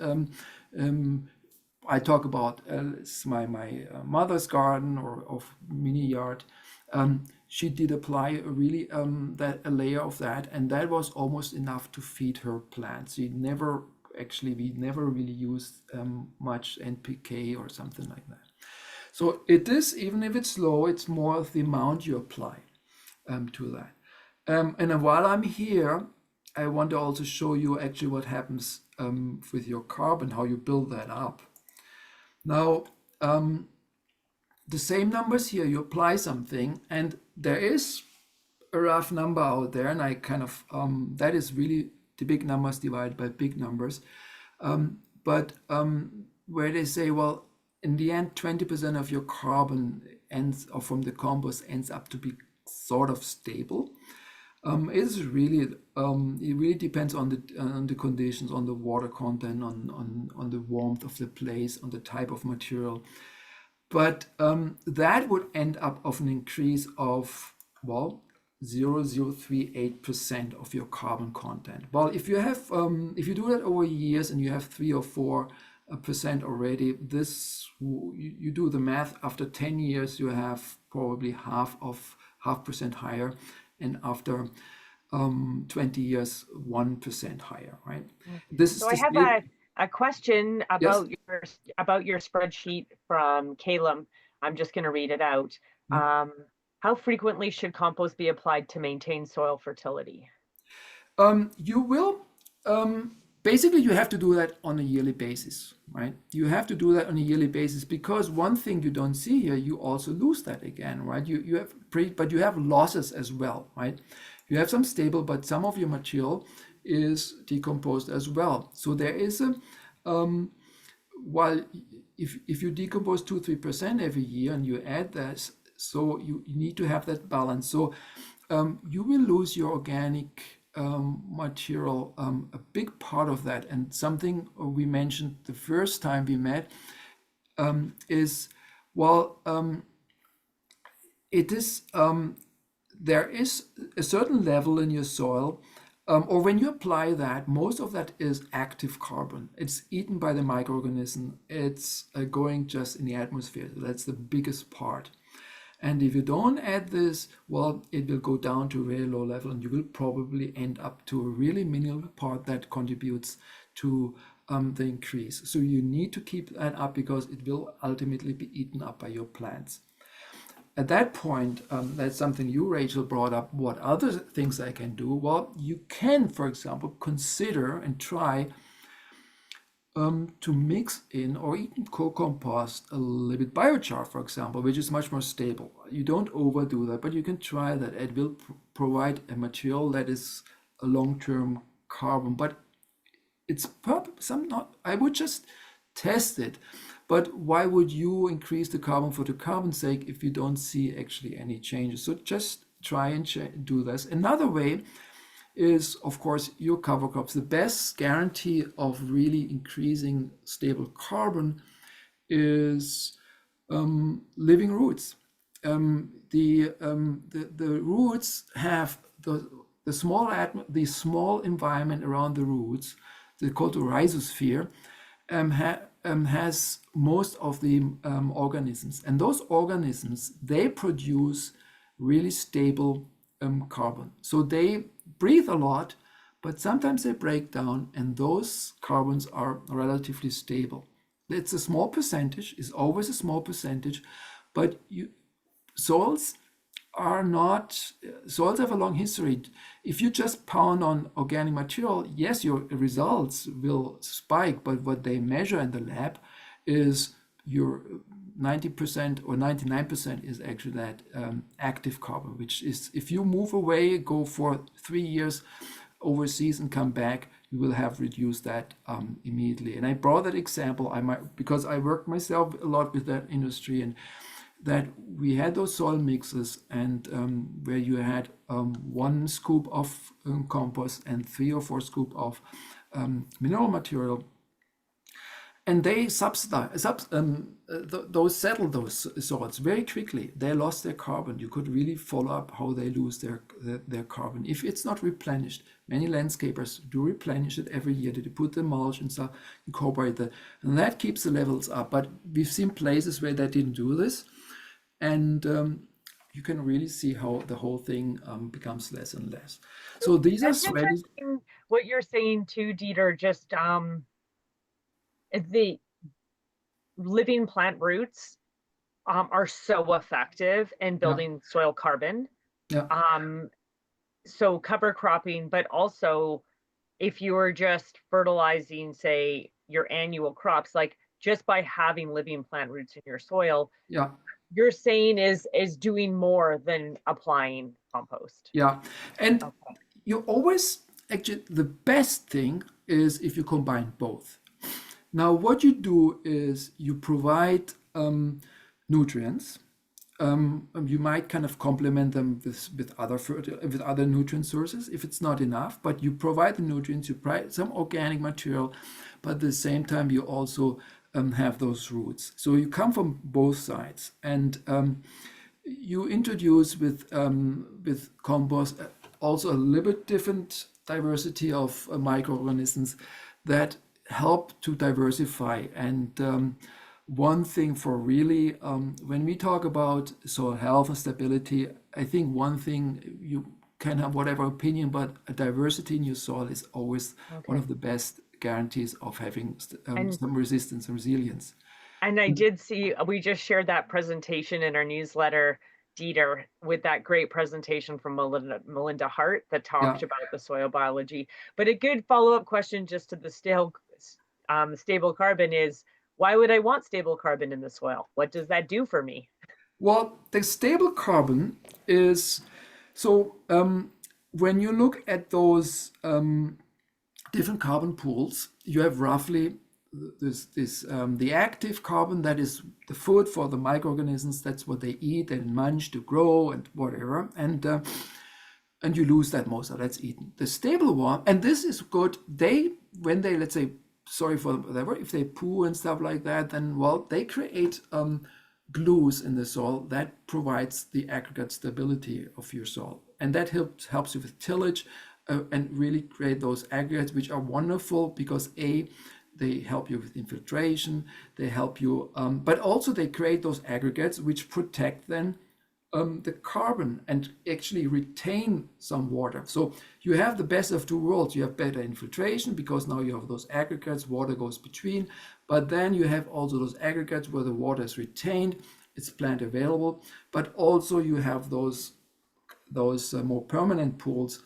I talk about my mother's garden or of mini yard. She did apply really a layer of that, and that was almost enough to feed her plants. We never really used much NPK or something like that. So it is, even if it's low, it's more of the amount you apply to that. And while I'm here, I want to also show you actually what happens with your carbon, how you build that up. Now, the same numbers here, you apply something, and there is a rough number out there, and I kind of, that is really the big numbers divided by big numbers. But where they say, well, in the end, 20% of your carbon ends, or from the compost, ends up to be sort of stable. It really depends on the conditions, on the water content, on the warmth of the place, on the type of material. But that would end up of an increase of, well, 0.038% of your carbon content. Well, if you have, if you do that over years and you have 3 or 4% already, you do the math. After 10 years, you have probably half percent higher, and after 20 years, 1% higher, right? So I have a question about your spreadsheet from Calum. I'm just going to read it out. How frequently should compost be applied to maintain soil fertility? You will, basically you have to do that on a yearly basis, right? You have to do that on a yearly basis, because one thing you don't see here, you also lose that again, right? But you have losses as well, right? You have some stable, but some of your material is decomposed as well. So there is a, while if you decompose 2-3% every year and you add that, so you need to have that balance. So you will lose your organic material, a big part of that. And something we mentioned the first time we met is, well, it is, there is a certain level in your soil, or when you apply that, most of that is active carbon. It's eaten by the microorganism. It's going just in the atmosphere. That's the biggest part. And if you don't add this, well, it will go down to a very low level, and you will probably end up to a really minimal part that contributes to the increase. So you need to keep that up, because it will ultimately be eaten up by your plants. At that point, that's something you, Rachel, brought up. What other things I can do? Well, you can, for example, consider and try to mix in or even co-compost a little bit biochar, for example, which is much more stable. You don't overdo that, but you can try that. It will provide a material that is a long-term carbon, but it's not. I would just test it. But why would you increase the carbon for the carbon's sake if you don't see actually any changes? So just try and do this. Another way is, of course, your cover crops. The best guarantee of really increasing stable carbon is living roots. The roots have the small environment around the roots, called the rhizosphere, has most of the organisms, and those organisms, they produce really stable carbon. So they breathe a lot, but sometimes they break down, and those carbons are relatively stable. It's a small percentage, it's always a small percentage, but soils have a long history. If you just pound on organic material, yes, your results will spike, but what they measure in the lab is your 90% or 99% is actually that active carbon, which is, if you move away, go for 3 years overseas and come back, you will have reduced that immediately. And I brought that example because I worked myself a lot with that industry, and that we had those soil mixes, and where you had 1 scoop of compost and 3 or 4 scoop of mineral material, and they settled those soils very quickly. They lost their carbon. You could really follow up how they lose their carbon if it's not replenished. Many landscapers do replenish it every year. They put the mulch and stuff, incorporate that, and that keeps the levels up. But we've seen places where they didn't do this, and you can really see how the whole thing becomes less and less. So these are strategies. What you're saying too, Dieter, just the living plant roots are so effective in building soil carbon. Yeah. So cover cropping, but also if you are just fertilizing, say, your annual crops, like just by having living plant roots in your soil, you're saying is doing more than applying compost. Yeah, and you always, actually, the best thing is if you combine both. Now, what you do is you provide nutrients. You might kind of complement them with other nutrient sources if it's not enough, but you provide the nutrients, you provide some organic material, but at the same time you also have those roots. So you come from both sides, and you introduce with compost also a little bit different diversity of microorganisms that help to diversify. And one thing for really, when we talk about soil health and stability, I think one thing, you can have whatever opinion, but a diversity in your soil is always one of the best guarantees of having some resistance and resilience. And I did see, we just shared that presentation in our newsletter, Dieter, with that great presentation from Melinda Hart that talked about the soil biology. But a good follow-up question just to the stable carbon is, why would I want stable carbon in the soil? What does that do for me? Well, the stable carbon is, so when you look at those different carbon pools, you have roughly the active carbon, that is the food for the microorganisms. That's what they eat and munch to grow and whatever, and you lose that most of that's eaten. The stable one, and this is good. When they, let's say, sorry for whatever, if they poo and stuff like that, then well, they create glues in the soil that provides the aggregate stability of your soil, and that helps you with tillage and really create those aggregates, which are wonderful because they help you with infiltration, they help you, but also they create those aggregates which protect then the carbon and actually retain some water. So you have the best of two worlds. You have better infiltration because now you have those aggregates, water goes between, but then you have also those aggregates where the water is retained, it's plant available, but also you have those more permanent pools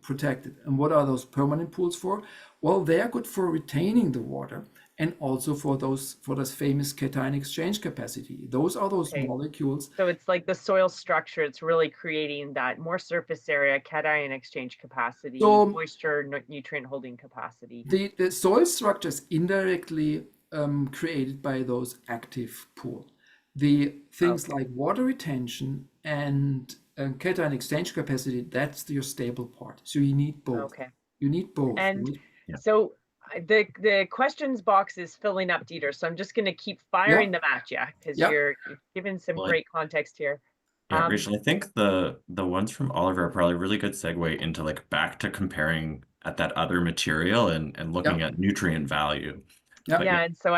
protected. And what are those permanent pools for? Well, they are good for retaining the water and also for those famous cation exchange capacity. Those are those molecules. So it's like the soil structure, it's really creating that more surface area, cation exchange capacity, moisture, nutrient holding capacity. The soil structures indirectly created by those active pool. The things like water retention and cation exchange capacity, that's your stable part. So you need both. Okay. You need both. And Yeah. so the questions box is filling up, Dieter. So I'm just going to keep firing them at you because Yeah. you're giving some Well, great context here. Yeah, Rachel, I think the ones from Oliver are probably a really good segue into like back to comparing at that other material and looking at nutrient value. Yeah. Yeah, and so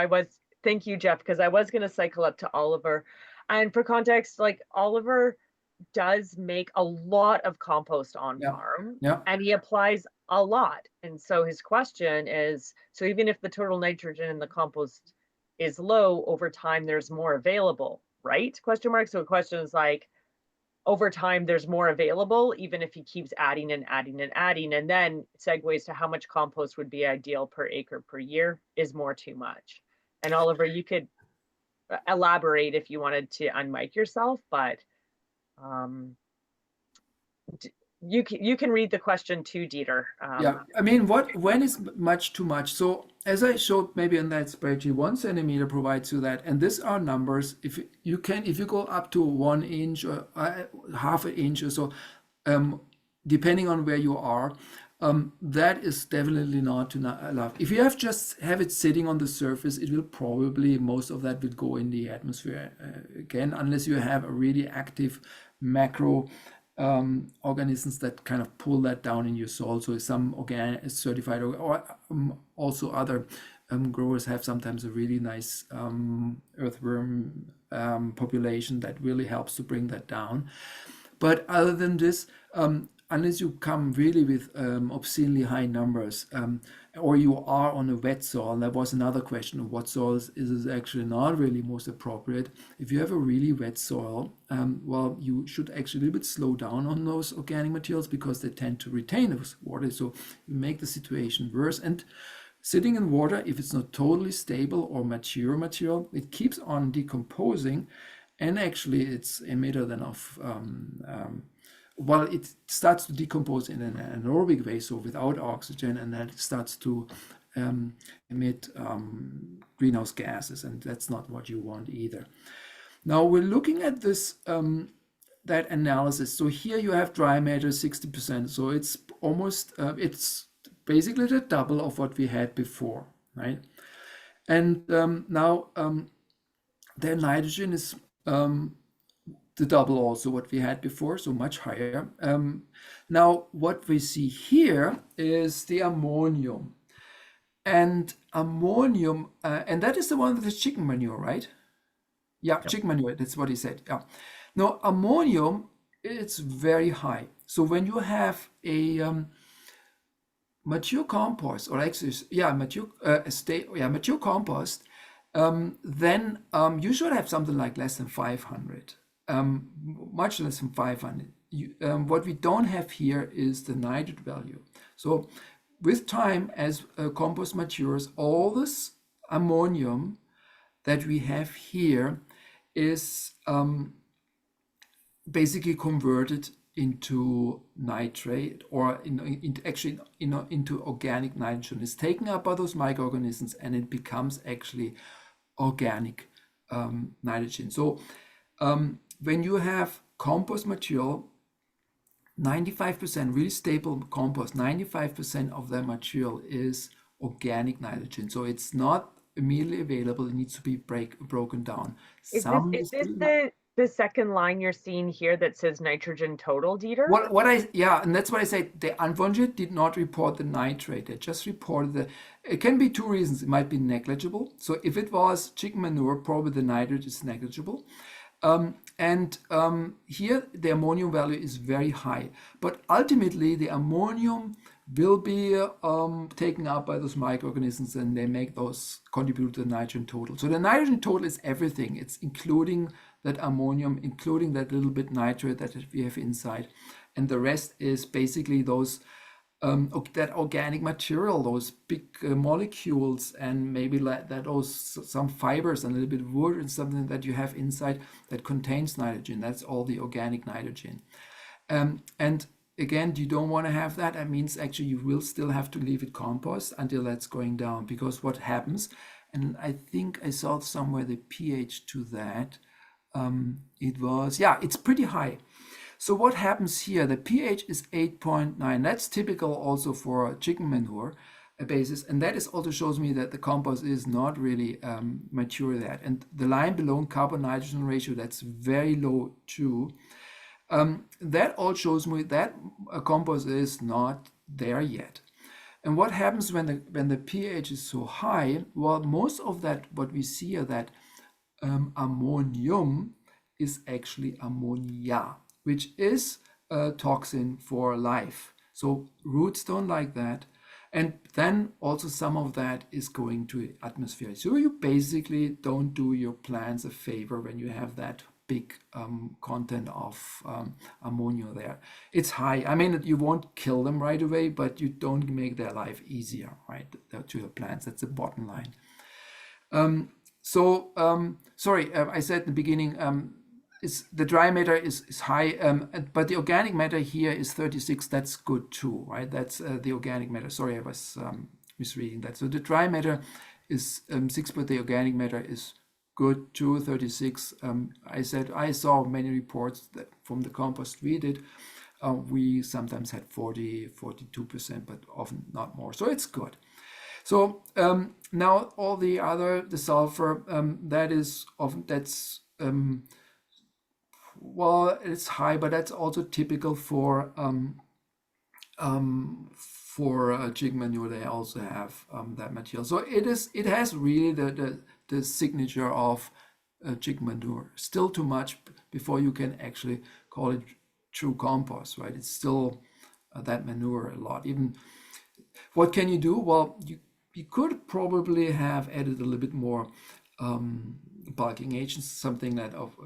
thank you, Jeff, because I was going to cycle up to Oliver. And for context, like Oliver does make a lot of compost on farm, and he applies a lot. And so his question is, so even if the total nitrogen in the compost is low, over time there's more available, right? Question mark. So the question is like, over time there's more available, even if he keeps adding and adding and adding, and then segues to how much compost would be ideal per acre per year. Is more too much? And Oliver, you could elaborate if you wanted to unmic yourself, but you can read the question too, Dieter. Yeah, I mean, when is much too much? So as I showed maybe in that spreadsheet, 1 centimeter provides you that, and these are numbers. If you go up to 1 inch or half an inch or so, depending on where you are, that is definitely not enough. If you have it sitting on the surface, it will probably, most of that will go in the atmosphere again, unless you have a really active macro organisms that kind of pull that down in your soil. So some organic certified or also other growers have sometimes a really nice earthworm population that really helps to bring that down. But other than this, unless you come really with obscenely high numbers, or you are on a wet soil, that was another question of what soils is actually not really most appropriate. If you have a really wet soil, well, you should actually a little bit slow down on those organic materials because they tend to retain those water. So you make the situation worse. And sitting in water, if it's not totally stable or mature material, it keeps on decomposing, and actually it's emitter then of well, it starts to decompose in an anaerobic way, so without oxygen, and then it starts to emit greenhouse gases, and that's not what you want either. Now we're looking at this that analysis. So here you have dry matter 60%, so it's almost it's basically the double of what we had before, right? And now the nitrogen is the double also what we had before, so much higher. Now what we see here is the ammonium, and ammonium, and that is the one with the chicken manure, right? Yeah, yep. Chicken manure, that's what he said. Yeah. Now ammonium, it's very high. So when you have a mature compost, or actually, mature compost, then you should have something like less than 500. Much less than 500. What we don't have here is the nitrate value. So with time, as compost matures, all this ammonium that we have here is basically converted into nitrate, or into organic nitrogen. It's taken up by those microorganisms, and it becomes actually organic nitrogen. So when you have compost material, 95%, really stable compost, 95% of that material is organic nitrogen. So it's not immediately available. It needs to be broken down. Is this the second line you're seeing here that says nitrogen total, Dieter? And that's what I said. They unfortunately did not report the nitrate. They just reported it can be two reasons. It might be negligible. So if it was chicken manure, probably the nitrate is negligible. Here the ammonium value is very high, but ultimately the ammonium will be taken up by those microorganisms, and they make those contribute to the nitrogen total. So the nitrogen total is everything. It's including that ammonium, including that little bit nitrate that we have inside, and the rest is basically those that organic material, those big molecules, and maybe like that, some fibers and a little bit of wood and something that you have inside that contains nitrogen. That's all the organic nitrogen. And again, you don't want to have that. That means actually you will still have to leave it compost until that's going down, because what happens and I think I saw somewhere the pH to that. It was, yeah, it's pretty high. So what happens here? The pH is 8.9. That's typical also for chicken manure basis, and that is also shows me that the compost is not really mature yet. And the line below carbon nitrogen ratio, that's very low too. That all shows me that a compost is not there yet. And what happens when the pH is so high? Well, most of that, what we see are that ammonium is actually ammonia, which is a toxin for life. So roots don't like that. And then also some of that is going to the atmosphere. So you basically don't do your plants a favor when you have that big content of ammonia there. It's high. I mean, you won't kill them right away, but you don't make their life easier, right, to your plants. That's the bottom line. Sorry, I said in the beginning, the dry matter is high, but the organic matter here is 36. That's good too, right? That's the organic matter. Sorry, I was misreading that. So the dry matter is 6, but the organic matter is good too, 36. I saw many reports that from the compost we did. We sometimes had 40, 42%, but often not more. So it's good. So now all the sulfur, that is often, well, it's high, but that's also typical for chicken manure. They also have that material. So it has really the signature of chicken manure. Still too much before you can actually call it true compost, right? It's still that manure a lot. Even what can you do? Well, you could probably have added a little bit more bulking agents, something that of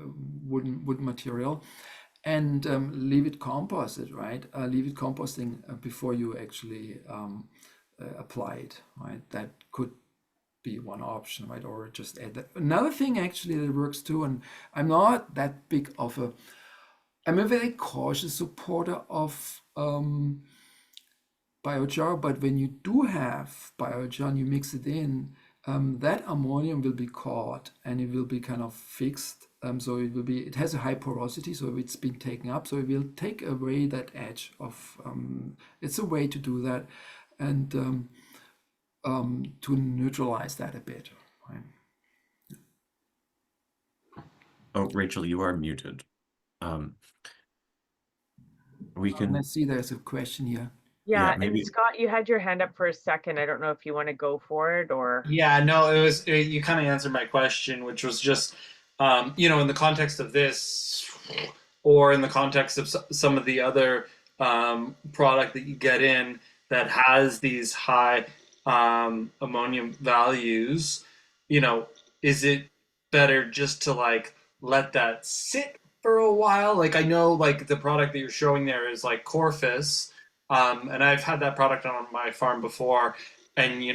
wood material, and leave it composted, right? Leave it composting before you actually apply it, right? That could be one option, right? Or just add that. Another thing actually that works too, and I'm not that big of I'm a very cautious supporter of biochar, but when you do have biochar and you mix it in, that ammonium will be caught and it will be kind of fixed. So it has a high porosity, so it's been taken up. So it will take away that edge of, it's a way to do that and to neutralize that a bit. Right? Oh, Rachel, you are muted. We can. Let's see, there's a question here. Yeah, maybe. and Scott, you had your hand up for a second. I don't know if you want to go for it or. Yeah, no, you kind of answered my question, which was just, in the context of this, or in the context of some of the other product that you get in that has these high ammonium values, is it better just to like let that sit for a while? Like I know like the product that you're showing there is like Corfus. And I've had that product on my farm before, and you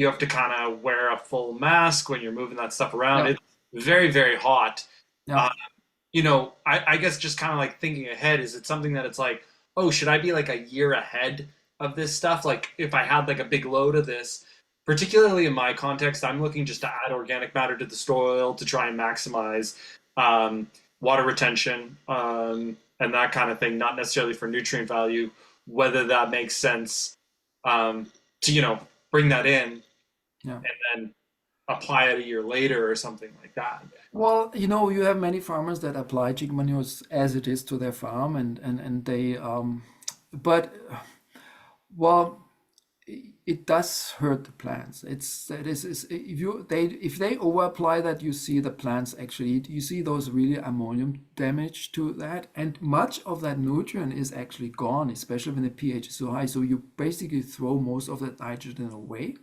have to kind of wear a full mask when you're moving that stuff around. Yeah. It's very, very hot. Yeah. I guess just kind of like thinking ahead, is it something that it's like, oh, should I be like a year ahead of this stuff? Like if I had like a big load of this, particularly in my context, I'm looking just to add organic matter to the soil to try and maximize water retention and that kind of thing, not necessarily for nutrient value. Whether that makes sense to bring that in and then apply it a year later or something like that. Well, you have many farmers that apply chicken manure as it is to their farm, and they but well, it does hurt the plants. If they over apply that, you see the plants actually, you see those really ammonium damage to that, and much of that nutrient is actually gone, especially when the pH is so high. So you basically throw most of that nitrogen away.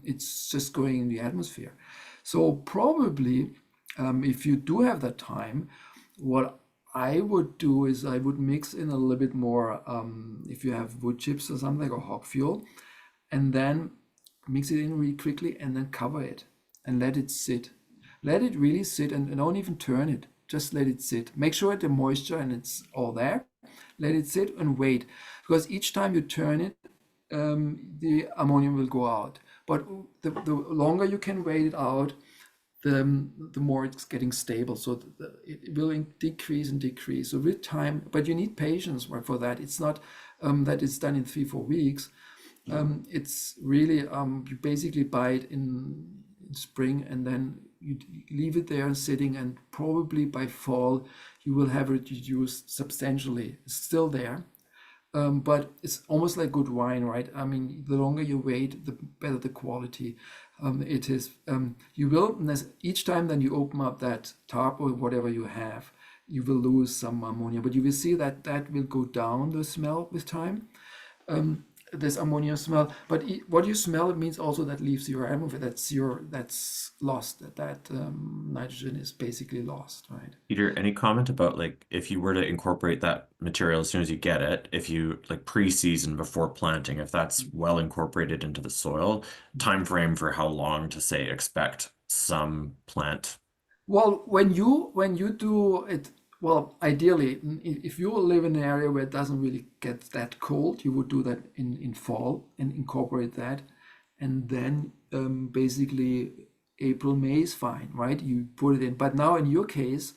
It's just going in the atmosphere. So probably if you do have that time, what I would do is I would mix in a little bit more, if you have wood chips or something, or hog fuel, and then mix it in really quickly and then cover it and let it sit. Let it really sit and don't even turn it. Just let it sit. Make sure the moisture and it's all there. Let it sit and wait, because each time you turn it, the ammonium will go out. But the longer you can wait it out, the more it's getting stable. So it will decrease and decrease. So with time, but you need patience for that. It's not that it's done in 3-4 weeks. It's really you basically buy it in spring, and then you leave it there sitting, and probably by fall you will have it reduced substantially. It's still there, but it's almost like good wine, right? I mean, the longer you wait, the better the quality it is. You will, each time then you open up that tarp or whatever you have, you will lose some ammonia, but you will see that that will go down, the smell, with time. This ammonia smell, but what you smell, it means also that leaves your atmosphere. That's lost. That nitrogen is basically lost, right? Peter, any comment about like if you were to incorporate that material as soon as you get it, if you like pre-season before planting, if that's well incorporated into the soil, time frame for how long to say expect some plant? Well, when you do it, well, ideally, if you live in an area where it doesn't really get that cold, you would do that in fall and incorporate that. And then basically April, May is fine, right? You put it in. But now in your case,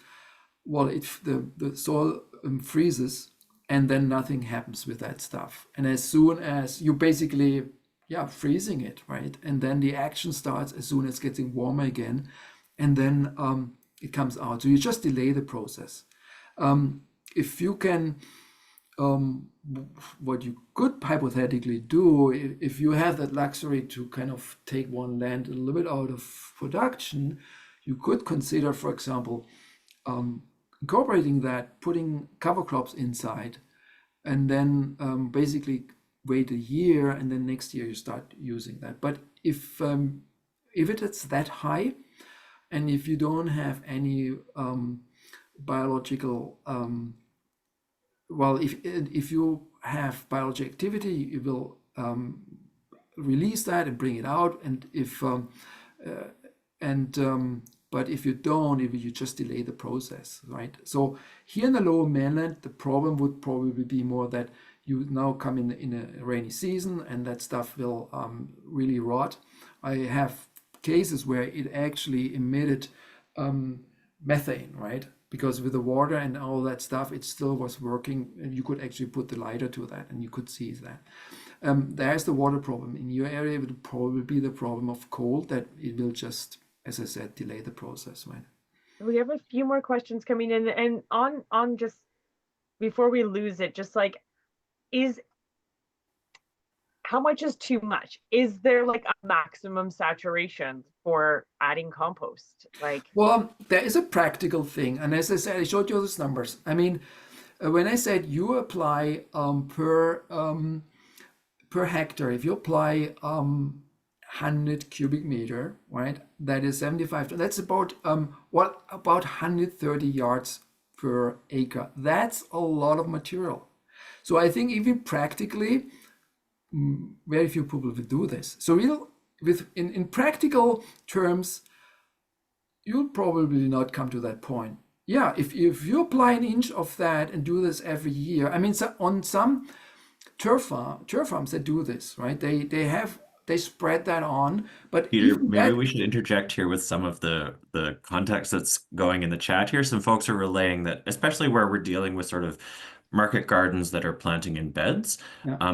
well, if the soil freezes, and then nothing happens with that stuff. And as soon as you basically, freezing it, right? And then the action starts as soon as it's getting warmer again. And then it comes out. So you just delay the process. If you can, what you could hypothetically do, if you have that luxury to kind of take one land a little bit out of production, you could consider, for example, incorporating that, putting cover crops inside, and then basically wait a year, and then next year you start using that. But if it is that high, and if you don't have any biological, well, if you have biological activity, you will release that and bring it out. And if but if you don't, if you just delay the process, right? So here in the Lower Mainland, the problem would probably be more that you now come in a rainy season, and that stuff will really rot. I have cases where it actually emitted methane, right? Because with the water and all that stuff, it still was working, and you could actually put the lighter to that, and you could see that. There's the water problem. In your area, it would probably be the problem of cold, that it will just, as I said, delay the process, right? We have a few more questions coming in, and on just before we lose it, just like, how much is too much? Is there like a maximum saturation for adding compost? Like, well, there is a practical thing, and as I said, I showed you those numbers. I mean, when I said you apply per hectare, if you apply 100 cubic meter, right? That is 75. That's about about 130 yards per acre. That's a lot of material. So I think even practically, very few people will do this. So in practical terms, you'll probably not come to that point. Yeah, if you apply an inch of that and do this every year, I mean, so on some turf farms that do this, right? They spread that on, but Peter, maybe we should interject here with some of the context that's going in the chat here. Some folks are relaying that, especially where we're dealing with sort of market gardens that are planting in beds,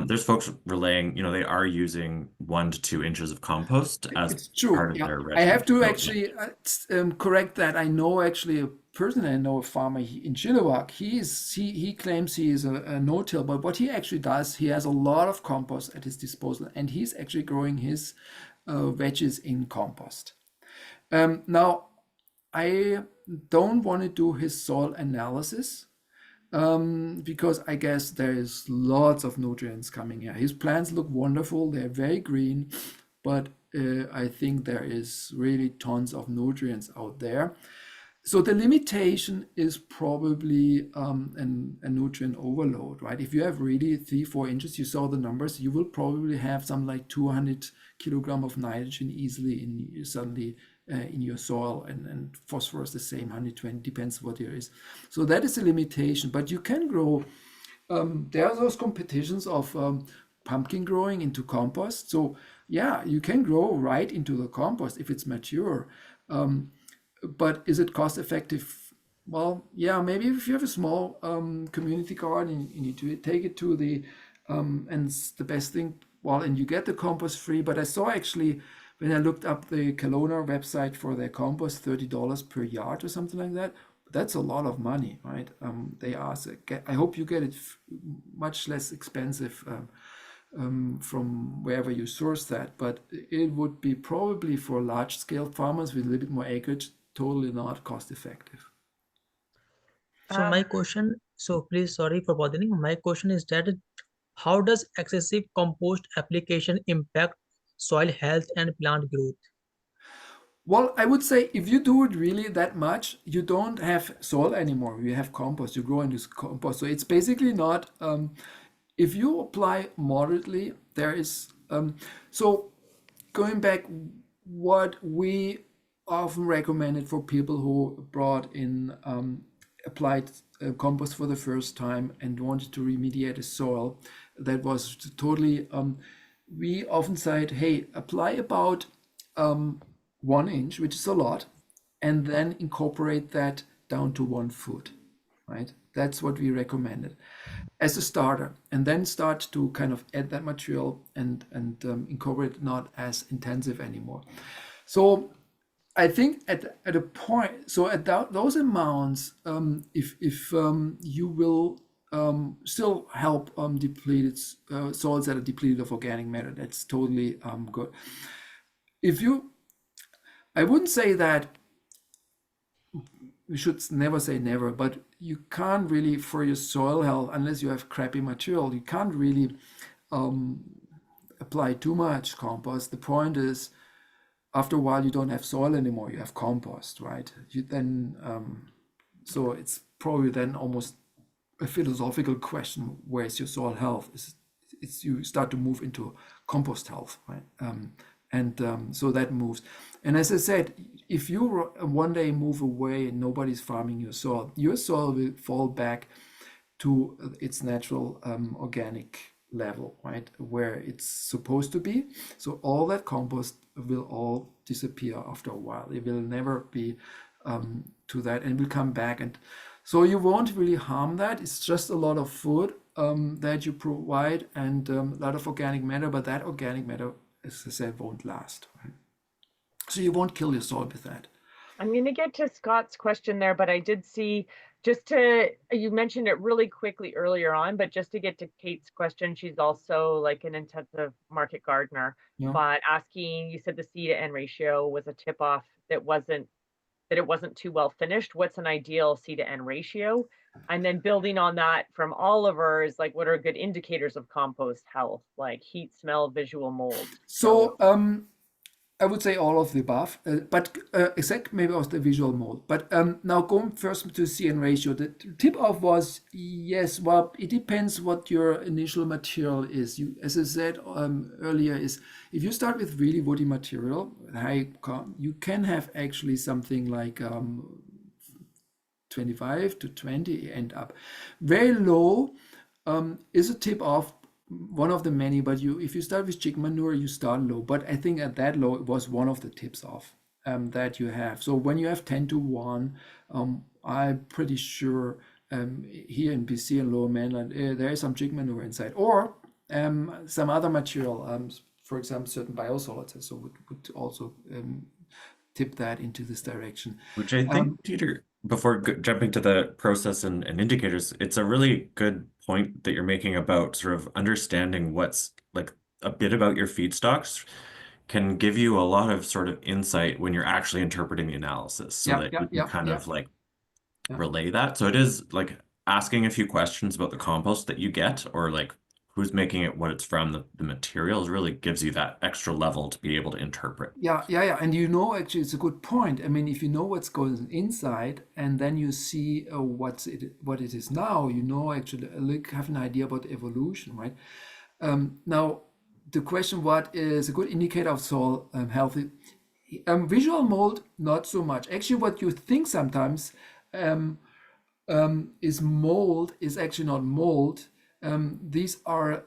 there's folks relaying, they are using 1 to 2 inches of compost as part of their regimen. I have to actually correct that. I know actually a person, I know a farmer in Chilliwack. He claims he is a no-till, but what he actually does, he has a lot of compost at his disposal, and he's actually growing his veggies in compost. Now, I don't want to do his soil analysis, because I guess there is lots of nutrients coming here. His plants look wonderful. They're very green, but I think there is really tons of nutrients out there. So the limitation is probably a nutrient overload, right? If you have really 3-4 inches, you saw the numbers, you will probably have some like 200 kilogram of nitrogen easily in your soil, and phosphorus the same, 120, depends what there is. So that is a limitation, but you can grow. There are those competitions of pumpkin growing into compost. So yeah, you can grow right into the compost if it's mature. But is it cost effective? Well, yeah, maybe if you have a small community garden, you need to take it to the, and it's the best thing, well, and you get the compost free. But I saw actually, when I looked up the Kelowna website for their compost, $30 per yard or something like that. That's a lot of money, right? They ask, I hope you get it much less expensive from wherever you source that, but it would be probably for large scale farmers with a little bit more acreage, totally not cost effective. So my question, so please, sorry for bothering. My question is that how does excessive compost application impact soil health and plant growth? Well, I would say if you do it really that much, you don't have soil anymore. You have compost. You grow into compost. So it's basically not. If you apply moderately, there is. So going back, what we often recommended for people who brought in applied compost for the first time and wanted to remediate the soil, that was totally. We often said, hey, apply about 1 inch, which is a lot, and then incorporate that down to 1 foot, right? That's what we recommended as a starter, and then start to kind of add that material and incorporate not as intensive anymore. So I think at a point, so at those amounts, if you will still help depleted soils that are depleted of organic matter, that's totally good. If you, I wouldn't say that we should never say never, but you can't really, for your soil health, unless you have crappy material, you can't really apply too much compost. The point is, after a while, you don't have soil anymore, you have compost, right? You then, so it's probably then almost a philosophical question, where's your soil health? It's you start to move into compost health, right? So that moves. And as I said, if you one day move away and nobody's farming your soil will fall back to its natural organic level, right? Where it's supposed to be. So all that compost will all disappear after a while. It will never be to that, and will come back. And so you won't really harm that. It's just a lot of food that you provide and a lot of organic matter, but that organic matter, as I said, won't last, right? So you won't kill your soil with that. I'm going to get to Scott's question there, but I did see, you mentioned it really quickly earlier on, but just to get to Kate's question, she's also like an intensive market gardener, but asking, you said the C to N ratio was a tip off that it wasn't too well finished. What's an ideal C to N ratio? And then building on that from Oliver is like, what are good indicators of compost health, like heat, smell, visual mold? So I would say all of the above, but except maybe also the visual mold. But now going first to CN ratio, the tip off was, yes, well, it depends what your initial material is. You, as I said earlier, is if you start with really woody material, you can have actually something like 25 to 20 end up. Very low is a tip off, one of the many, but if you start with chicken manure, you start low. But I think at that low, it was one of the tips off that you have. So when you have 10 to 1, I'm pretty sure here in BC and Lower Mainland, there is some chicken manure inside, or some other material, for example, certain biosolids, so would also tip that into this direction. Which I think, Dieter, before jumping to the process and indicators, it's a really good point that you're making about sort of understanding what's like a bit about your feedstocks can give you a lot of sort of insight when you're actually interpreting the analysis, so that you can kind of like relay that. So it is like asking a few questions about the compost that you get, or like who's making it, what it's from, the materials really gives you that extra level to be able to interpret. Yeah. And actually, it's a good point. I mean, if you know what's going inside, and then you see what it is now, actually have an idea about evolution, right? Now, the question, what is a good indicator of soil healthy? Visual mold, not so much. Actually, what you think sometimes is mold is actually not mold. These are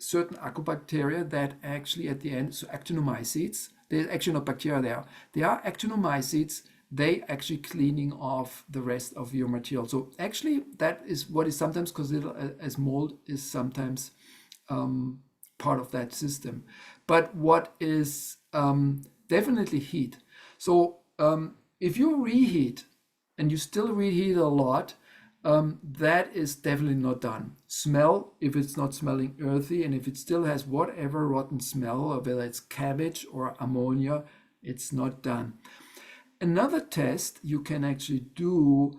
certain acobacteria that actually at the end, so actinomycetes, they're actually not bacteria there. They are actinomycetes. They actually cleaning off the rest of your material. So actually that is what is sometimes considered as mold is sometimes part of that system. But what is definitely heat. So if you reheat and you still reheat a lot, that is definitely not done. Smell, if it's not smelling earthy and if it still has whatever rotten smell, or whether it's cabbage or ammonia, it's not done. Another test you can actually do,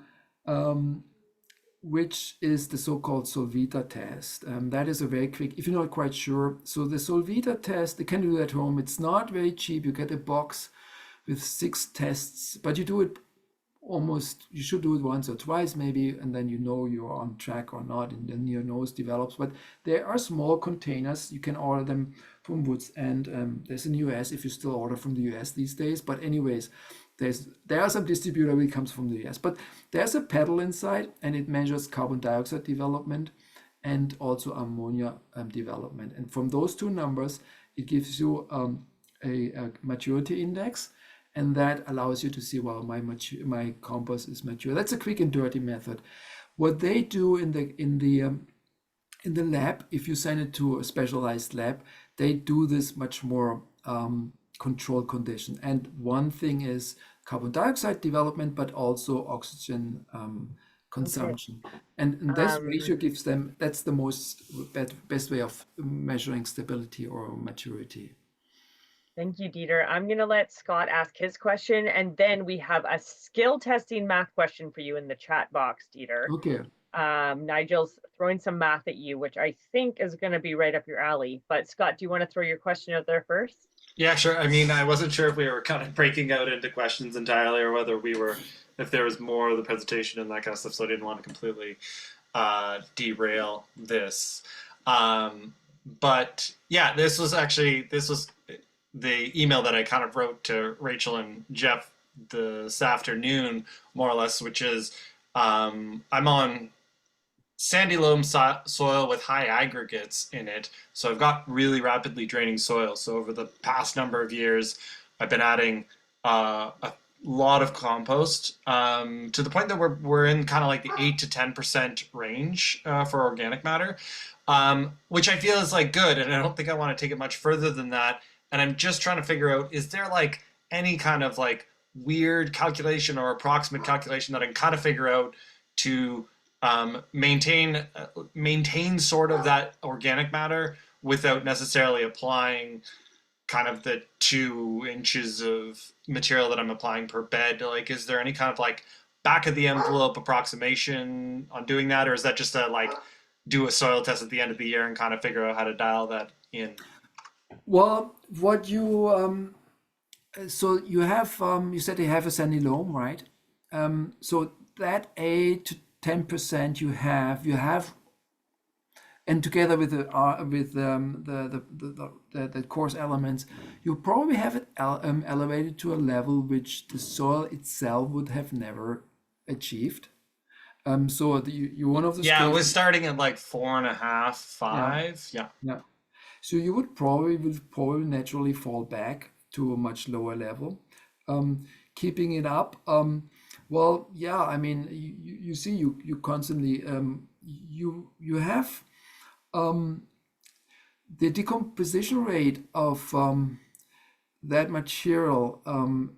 which is the so-called Solvita test. That is a very quick, if you're not quite sure. So the Solvita test, you can do it at home. It's not very cheap. You get a box with 6 tests, but you do it you should do it once or twice maybe, and then you know you're on track or not, and then your nose develops. But there are small containers. You can order them from Woods, and there's in the US if you still order from the US these days. But anyways, there are some distributor which comes from the US, but there's a pedal inside, and it measures carbon dioxide development and also ammonia development. And from those two numbers, it gives you a maturity index, and that allows you to see, well, my compost is mature. That's a quick and dirty method. What they do in the lab, if you send it to a specialized lab, they do this much more controlled condition. And one thing is carbon dioxide development, but also oxygen consumption. Okay. And this ratio gives them, that's the best way of measuring stability or maturity. Thank you, Dieter. I'm going to let Scott ask his question, and then we have a skill testing math question for you in the chat box, Dieter. Okay. Nigel's throwing some math at you, which I think is going to be right up your alley. But Scott, do you want to throw your question out there first? Yeah, sure. I mean, I wasn't sure if we were kind of breaking out into questions entirely, or whether if there was more of the presentation and that kind of stuff. So I didn't want to completely derail this. But yeah, this was the email that I kind of wrote to Rachel and Jeff this afternoon, more or less, which is I'm on sandy loam soil with high aggregates in it. So I've got really rapidly draining soil. So over the past number of years, I've been adding a lot of compost to the point that we're in kind of like the 8 to 10% range for organic matter, which I feel is like good. And I don't think I want to take it much further than that. And I'm just trying to figure out, is there like any kind of like weird calculation or approximate calculation that I can kind of figure out to maintain sort of that organic matter without necessarily applying kind of the 2 inches of material that I'm applying per bed? Like, is there any kind of like back of the envelope approximation on doing that? Or is that just do a soil test at the end of the year and kind of figure out how to dial that in? Well, what you so you have you said you have a sandy loam, right? So that 8 to 10% you have, and together with the coarse elements, you probably have it elevated to a level which the soil itself would have never achieved. So you one of the it was starting at like 4.5, 5. Yeah. So you would probably naturally fall back to a much lower level. Keeping it up, well, yeah, I mean, you see, you constantly you have the decomposition rate of that material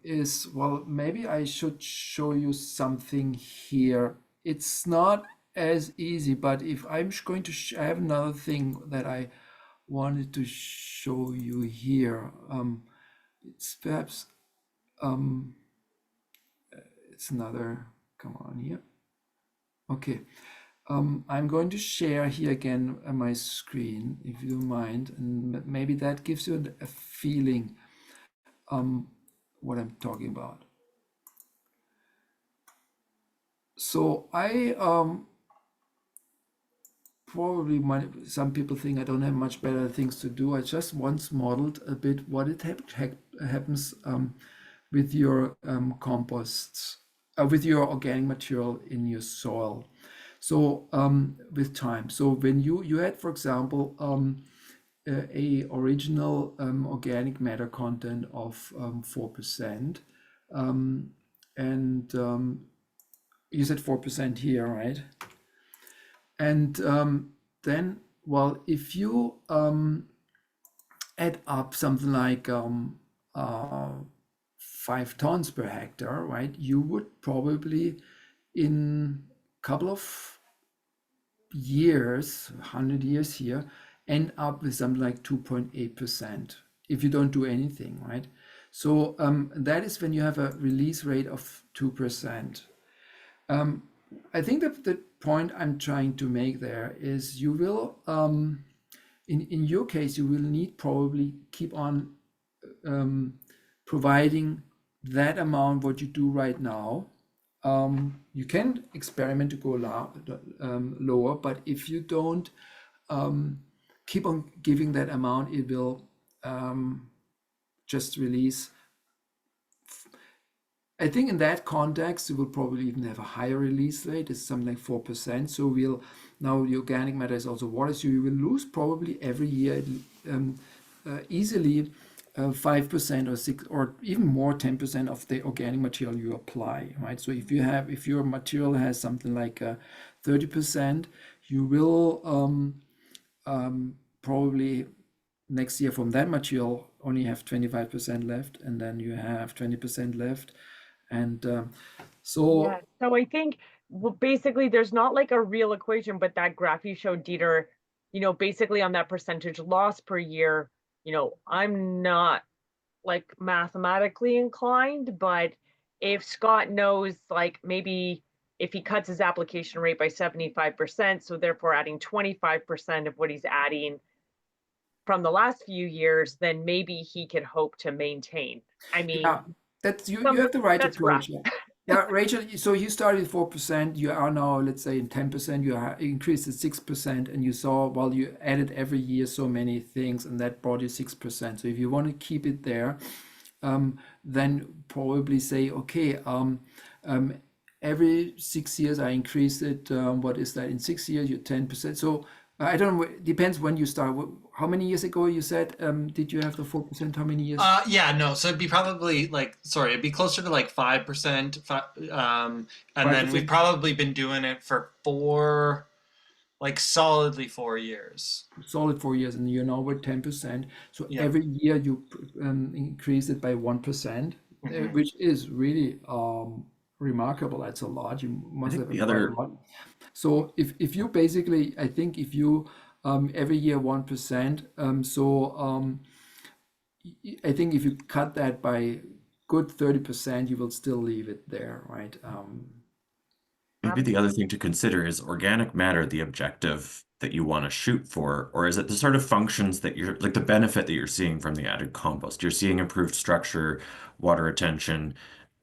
is, well, maybe I should show you something here. It's not as easy, but if I'm going to, I have another thing that I wanted to show you here. It's perhaps it's another, come on here. Okay, I'm going to share here again my screen, if you don't mind, and maybe that gives you a feeling what I'm talking about. So I probably some people think I don't have much better things to do. I just once modeled a bit what it happens with your composts, with your organic material in your soil. So with time. So when you had, for example, a original organic matter content of 4%. And you said 4% here, right? And then, well, if you add up something like 5 tons per hectare, right, you would probably in a couple of years, 100 years here, end up with something like 2.8% if you don't do anything, right? So that is when you have a release rate of 2%. I think that the point I'm trying to make there is you will, in your case, you will need probably keep on providing that amount what you do right now. You can experiment to go lower, but if you don't keep on giving that amount, it will just release. I think in that context, you will probably even have a higher release rate. It's something like 4%. So we'll now the organic matter is also water, so you will lose probably every year easily 5% or 6 or even more 10% of the organic material you apply, right? So if your material has something like 30%, you will probably next year from that material only have 25% left, and then you have 20% left. And so I think basically there's not like a real equation, but that graph you showed, Dieter, basically on that percentage loss per year, I'm not like mathematically inclined, but if Scott knows, like maybe if he cuts his application rate by 75%, so therefore adding 25% of what he's adding from the last few years, then maybe he could hope to maintain. I mean, that's you have the right approach. Rough. Yeah, Rachel, so you started at 4%, you are now, let's say, in 10%, you increased to 6%, and you saw, well, you added every year so many things, and that brought you 6%. So if you want to keep it there, then probably say, okay, every 6 years I increase it. What is that? In 6 years, you're 10%. So I don't know, it depends when you start. How many years ago you said, did you have the 4%? How many years? So it'd be probably it'd be closer to like 5%. And then we've probably been doing it for solidly 4 years. Solid 4 years, and you're now with 10%. So every year you increase it by 1%, which is really remarkable. That's a lot. You must have a lot. So if you basically, I think if you every year 1%, I think if you cut that by good 30%, you will still leave it there, right? Maybe the other thing to consider is organic matter the objective that you want to shoot for, or is it the sort of functions that you're like the benefit that you're seeing from the added compost? You're seeing improved structure, water retention,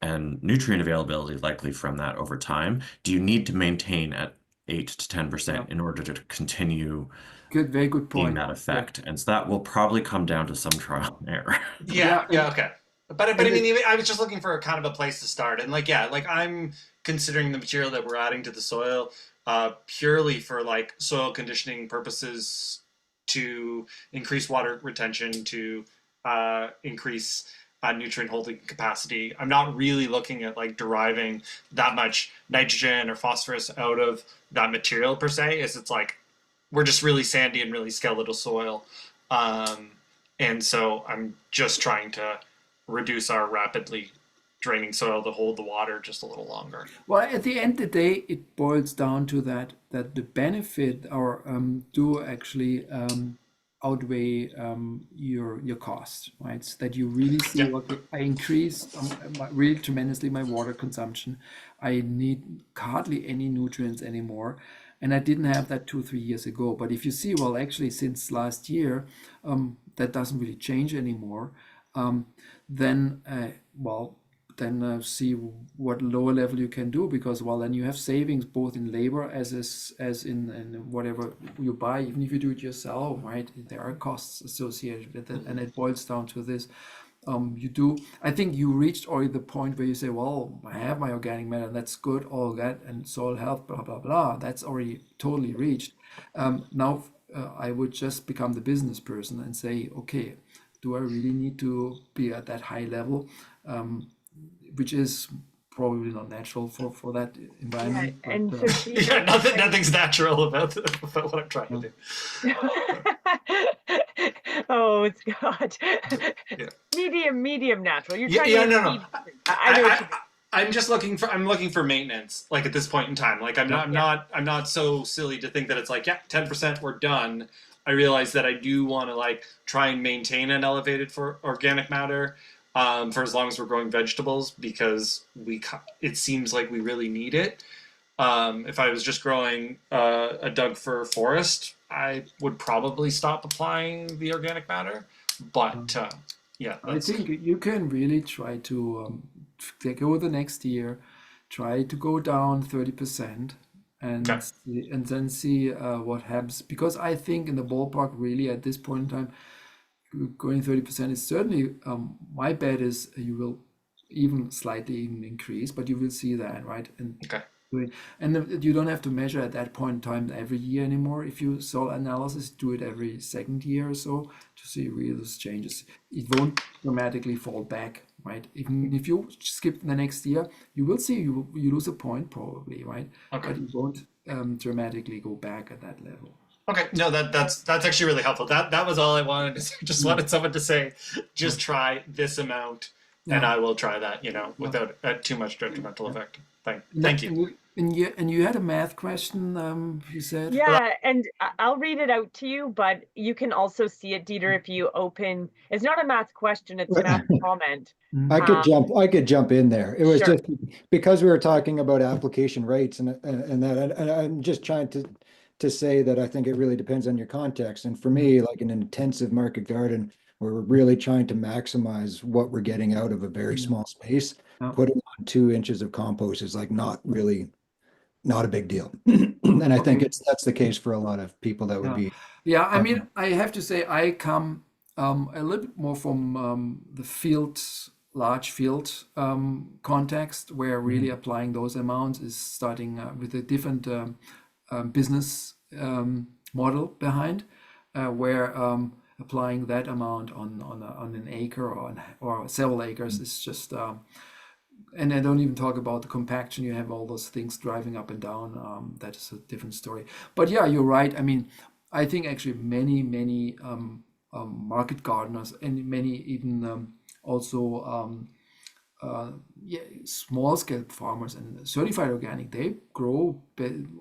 and nutrient availability likely from that over time. Do you need to maintain at 8 to 10% in order to continue very good point. Seeing that effect? And so that will probably come down to some trial and error. Okay. But I mean, I was just looking for a kind of a place to start. And I'm considering the material that we're adding to the soil purely for like soil conditioning purposes, to increase water retention, to increase nutrient holding capacity. I'm not really looking at like deriving that much nitrogen or phosphorus out of that material per se. It's like we're just really sandy and really skeletal soil. And so I'm just trying to reduce our rapidly draining soil to hold the water just a little longer. Well, at the end of the day, it boils down to that the benefit or do actually outweigh your cost, right? So that you really see, okay, I increase really tremendously my water consumption. I need hardly any nutrients anymore. And I didn't have that 2-3 years ago. But if you see, well, actually since last year, that doesn't really change anymore. Then see what lower level you can do, because then you have savings both in labor as in whatever you buy. Even if you do it yourself, right, there are costs associated with it, and it boils down to this. I think you reached already the point where you say, well, I have my organic matter, that's good, all that, and soil health, blah blah blah, that's already totally reached. Now I would just become the business person and say, okay, do I really need to be at that high level, which is probably not natural for that environment. Yeah, and But, so Yeah, nothing's natural about what I'm trying to do. Oh, Scott. Yeah. Medium natural. You're Yeah, trying yeah, to no. exceed. I know what you mean. I'm just looking for maintenance, like at this point in time. Like I'm not so silly to think that it's like, yeah, 10% we're done. I realize that I do want to like try and maintain an elevated for organic matter for as long as we're growing vegetables, because it seems like we really need it. If I was just growing a Doug fir forest, I would probably stop applying the organic matter. But yeah, I think you can really try to take over the next year, try to go down 30%, and then see what happens. Because I think in the ballpark, really at this point in time, going 30% is certainly, my bet is you will even slightly even increase, but you will see that, right? And you don't have to measure at that point in time every year anymore. If you soil analysis, do it every second year or so to see really those changes. It won't dramatically fall back, right? Even if you skip the next year, you will see you lose a point probably, right? Okay. But it won't dramatically go back at that level. Okay, no, that's actually really helpful. That was all I wanted. Just wanted someone to say, just try this amount, and I will try that. Without too much detrimental effect. Thank you. And you had a math question, you said? Yeah, and I'll read it out to you, but you can also see it, Dieter, if you open. It's not a math question; it's a math comment. I could jump in there. It was Sure. just because we were talking about application rates and I'm just trying to say that I think it really depends on your context. And for me, like in an intensive market garden, where we're really trying to maximize what we're getting out of a very small space, putting on 2 inches of compost is like not a big deal. And I think that's the case for a lot of people that would be. Yeah, I mean, I have to say I come a little bit more from the large field context, where really applying those amounts is starting with a different business model behind, where applying that amount on an acre or several acres is just and I don't even talk about the compaction. You have all those things driving up and down. That is a different story. But yeah, you're right. I mean, I think actually many market gardeners and many even also small scale farmers and certified organic, they grow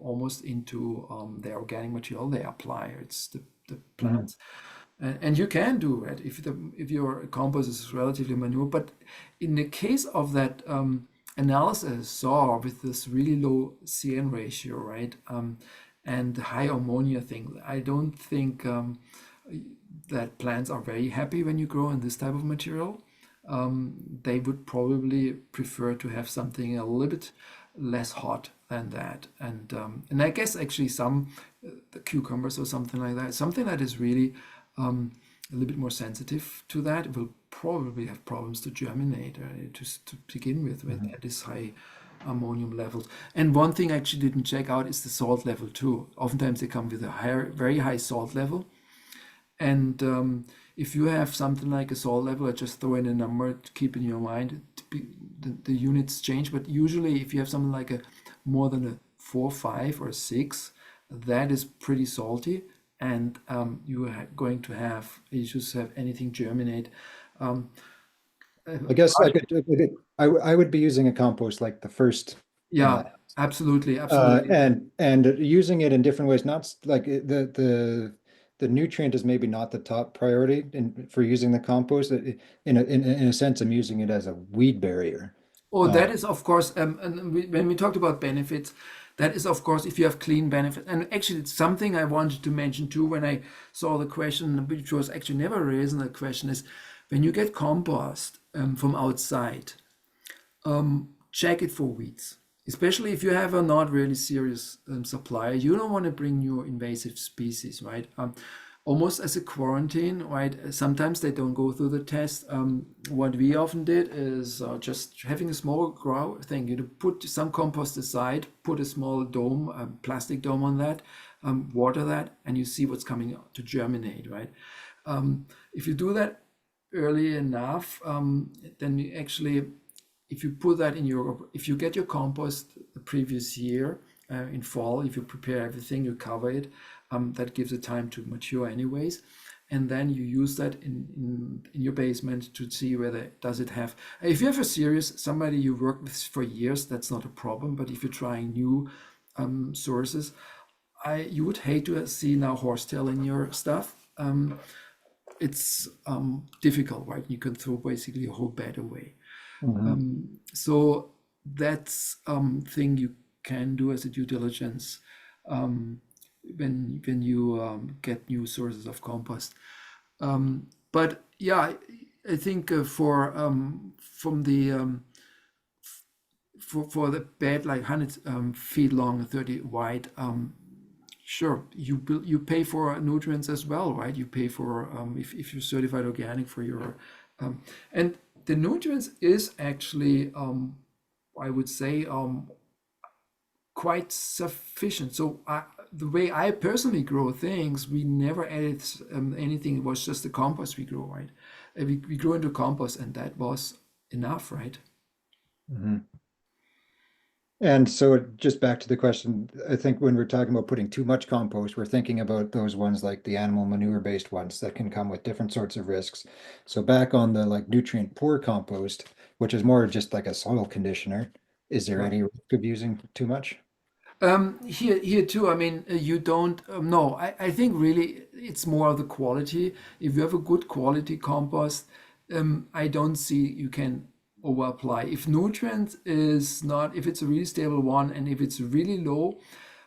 almost into their organic material they apply. It's the plants. And you can do it if your compost is relatively manure. But in the case of that analysis I saw with this really low CN ratio, right, and high ammonia thing, I don't think that plants are very happy when you grow in this type of material. They would probably prefer to have something a little bit less hot than that. And I guess actually the cucumbers or something like that, something that is really a little bit more sensitive to that, will probably have problems to germinate to begin with at this high ammonium levels. And one thing I actually didn't check out is the salt level too. Oftentimes they come with a very high salt level. And if you have something like a salt level, I just throw in a number to keep in your mind. The units change, but usually if you have something like more than a 4, 5, or 6, that is pretty salty. And you are going to have issues have anything germinate. I guess I would be using a compost like the first. Yeah, absolutely. And using it in different ways. Not like the nutrient is maybe not the top priority for using the compost. In a sense, I'm using it as a weed barrier. Oh, that is of course. And when we talked about benefits, that is, of course, if you have clean benefit. And actually, it's something I wanted to mention too when I saw the question, which was actually never raised. The question is, when you get compost from outside, check it for weeds. Especially if you have a not really serious supplier, you don't want to bring your invasive species, right? Almost as a quarantine, right? Sometimes they don't go through the test. What we often did is just having a small grow thing. You put some compost aside, put a small dome, a plastic dome on that, water that, and you see what's coming to germinate, right? If you do that early enough, then you actually, if you put that in if you get your compost the previous year in fall, if you prepare everything, you cover it, that gives it time to mature anyways. And then you use that in your basement to see whether does it have, if you have a serious, somebody you work with for years, that's not a problem. But if you're trying new sources, you would hate to see now horsetail in your stuff. It's difficult, right? You can throw basically a whole bed away. So that's thing you can do as a due diligence when you get new sources of compost. But yeah, I think for the bed like 100 feet long and 30 wide, sure, you pay for nutrients as well, right? You pay for if you're certified organic for your and the nutrients is actually I would say quite sufficient. So the way I personally grow things, we never added anything. It was just the compost we grow, right? We grew into compost, and that was enough, right? And so just back to the question, I think when we're talking about putting too much compost, we're thinking about those ones like the animal manure based ones that can come with different sorts of risks. So back on the like nutrient poor compost, which is more just like a soil conditioner, is there any risk of using too much? Here too, I mean, you don't, no, I think really it's more of the quality. If you have a good quality compost, I don't see you can over apply. If nutrient is not, if it's a really stable one and if it's really low,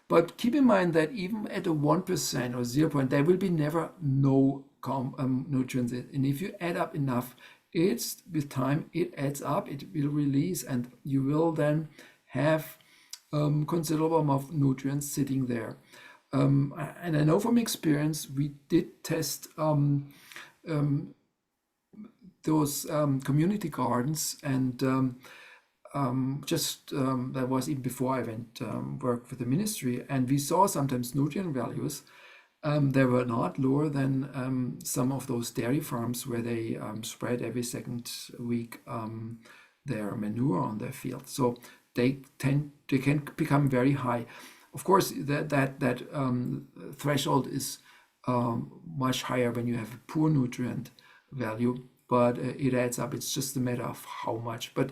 but keep in mind that even at a 1% or 0 there will be never no nutrients. And if you add up enough, it's with time, it adds up, it will release, and you will then have considerable amount of nutrients sitting there. And I know from experience, we did test those community gardens, and that was even before I went work for the ministry, and we saw sometimes nutrient values. They were not lower than some of those dairy farms where they spread every second week their manure on their field. So they can become very high. Of course, that threshold is much higher when you have a poor nutrient value, but it adds up. It's just a matter of how much. But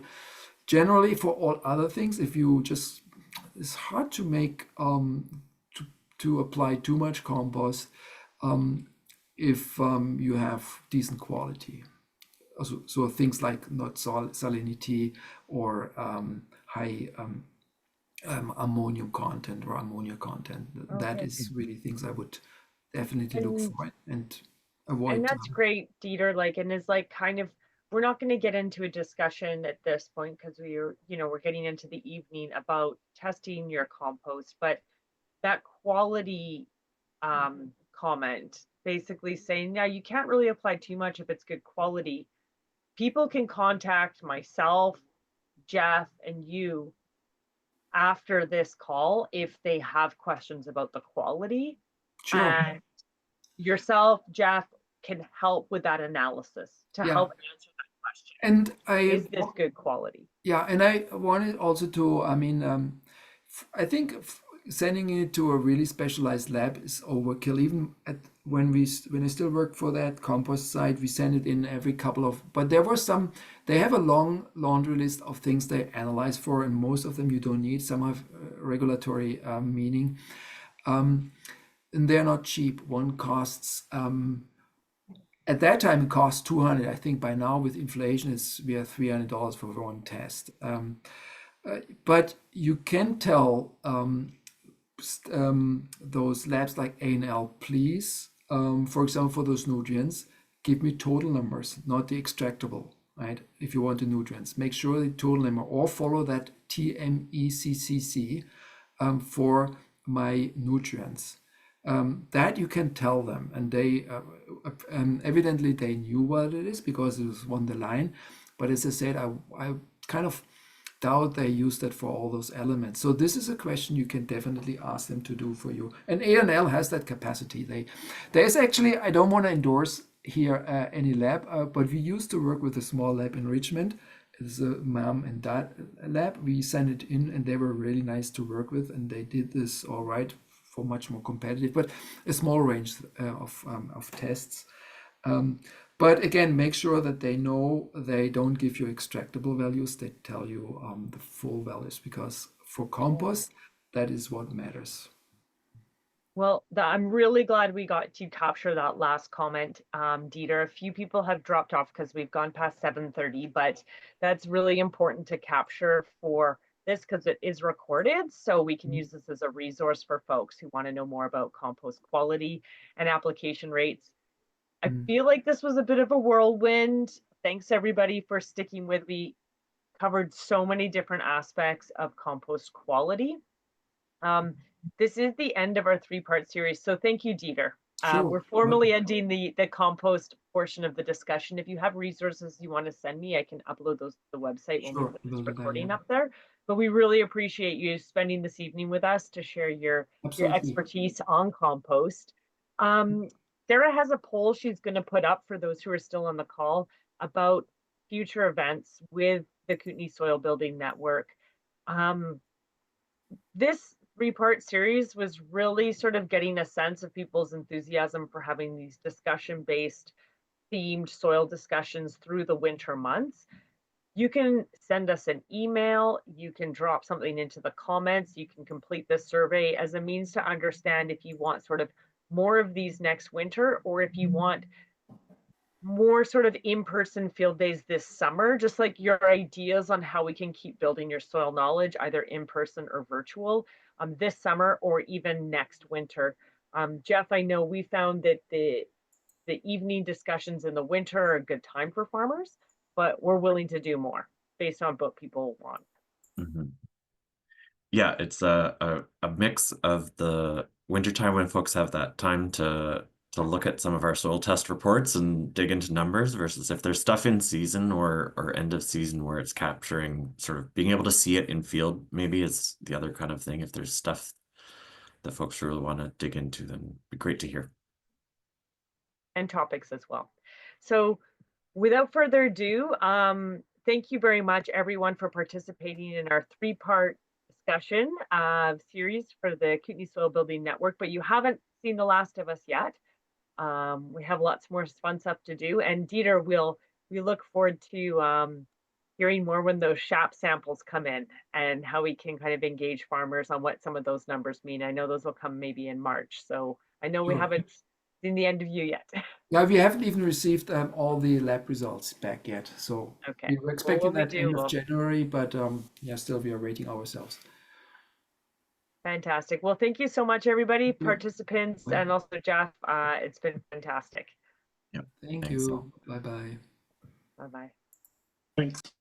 generally, for all other things, if you just, it's hard to make to apply too much compost if you have decent quality. So things like not salinity or high ammonium content or ammonia content. That is really things I would definitely look for and avoid. And that's great, Dieter. Like, and is like kind of, we're not going to get into a discussion at this point because we're getting into the evening about testing your compost, but that quality comment basically saying, yeah, you can't really apply too much if it's good quality. People can contact myself, Jeff, and you after this call if they have questions about the quality. Sure. And yourself, Jeff, can help with that analysis to help answer that question. And is this good quality? Yeah, and I wanted also to, I mean, I think sending it to a really specialized lab is overkill. Even when I still worked for that compost site, we send it in every couple of, but there were some, they have a long laundry list of things they analyze for, and most of them you don't need. Some have regulatory meaning, and they're not cheap. One costs, at that time it cost $200. I think by now with inflation, we are $300 for one test. But you can tell those labs like A&L, please, for example, for those nutrients, give me total numbers, not the extractable, right? If you want the nutrients, make sure the total number, or follow that TMECCC for my nutrients. That you can tell them, and they evidently they knew what it is because it was on the line. But as I said, I kind of doubt they use that for all those elements. So this is a question you can definitely ask them to do for you. And A&L has that capacity. There's actually, I don't want to endorse here any lab, but we used to work with a small lab in Richmond. It's a mom and dad lab. We sent it in and they were really nice to work with, and they did this all right for much more competitive, but a small range of tests. But again, make sure that they know they don't give you extractable values. They tell you the full values, because for compost, that is what matters. Well, I'm really glad we got to capture that last comment, Dieter. A few people have dropped off because we've gone past 7:30, but that's really important to capture for this because it is recorded. So we can use this as a resource for folks who want to know more about compost quality and application rates. I feel like this was a bit of a whirlwind. Thanks everybody for sticking with me. Covered so many different aspects of compost quality. This is the end of our 3-part series. So thank you, Dieter. Sure. We're formally ending the compost portion of the discussion. If you have resources you want to send me, I can upload those to the website when we put this recording up there. But we really appreciate you spending this evening with us to share your expertise on compost. Sarah has a poll she's going to put up for those who are still on the call about future events with the Kootenay Soil Building Network. This 3-part series was really sort of getting a sense of people's enthusiasm for having these discussion-based themed soil discussions through the winter months. You can send us an email, you can drop something into the comments, you can complete this survey as a means to understand if you want sort of more of these next winter, or if you want more sort of in-person field days this summer, just like your ideas on how we can keep building your soil knowledge, either in person or virtual, this summer or even next winter. Jeff, I know we found that the evening discussions in the winter are a good time for farmers, but we're willing to do more based on what people want. Yeah, it's a mix of the wintertime when folks have that time to look at some of our soil test reports and dig into numbers, versus if there's stuff in season or end of season where it's capturing, sort of being able to see it in field maybe is the other kind of thing. If there's stuff that folks really want to dig into, then it'd be great to hear. And topics as well. So without further ado, thank you very much everyone for participating in our 3-part discussion series for the Kootenay Soil Building Network, but you haven't seen the last of us yet. We have lots more fun stuff to do, and Dieter, we look forward to hearing more when those SHAP samples come in and how we can kind of engage farmers on what some of those numbers mean. I know those will come maybe in March, so I know we haven't seen the end of you yet. Yeah, we haven't even received all the lab results back yet, so we were expecting that end of January, but yeah, still we are waiting ourselves. Fantastic. Well, thank you so much, everybody, participants, and also Jeff. It's been fantastic. Thank you. Bye-bye. Bye-bye. Thanks.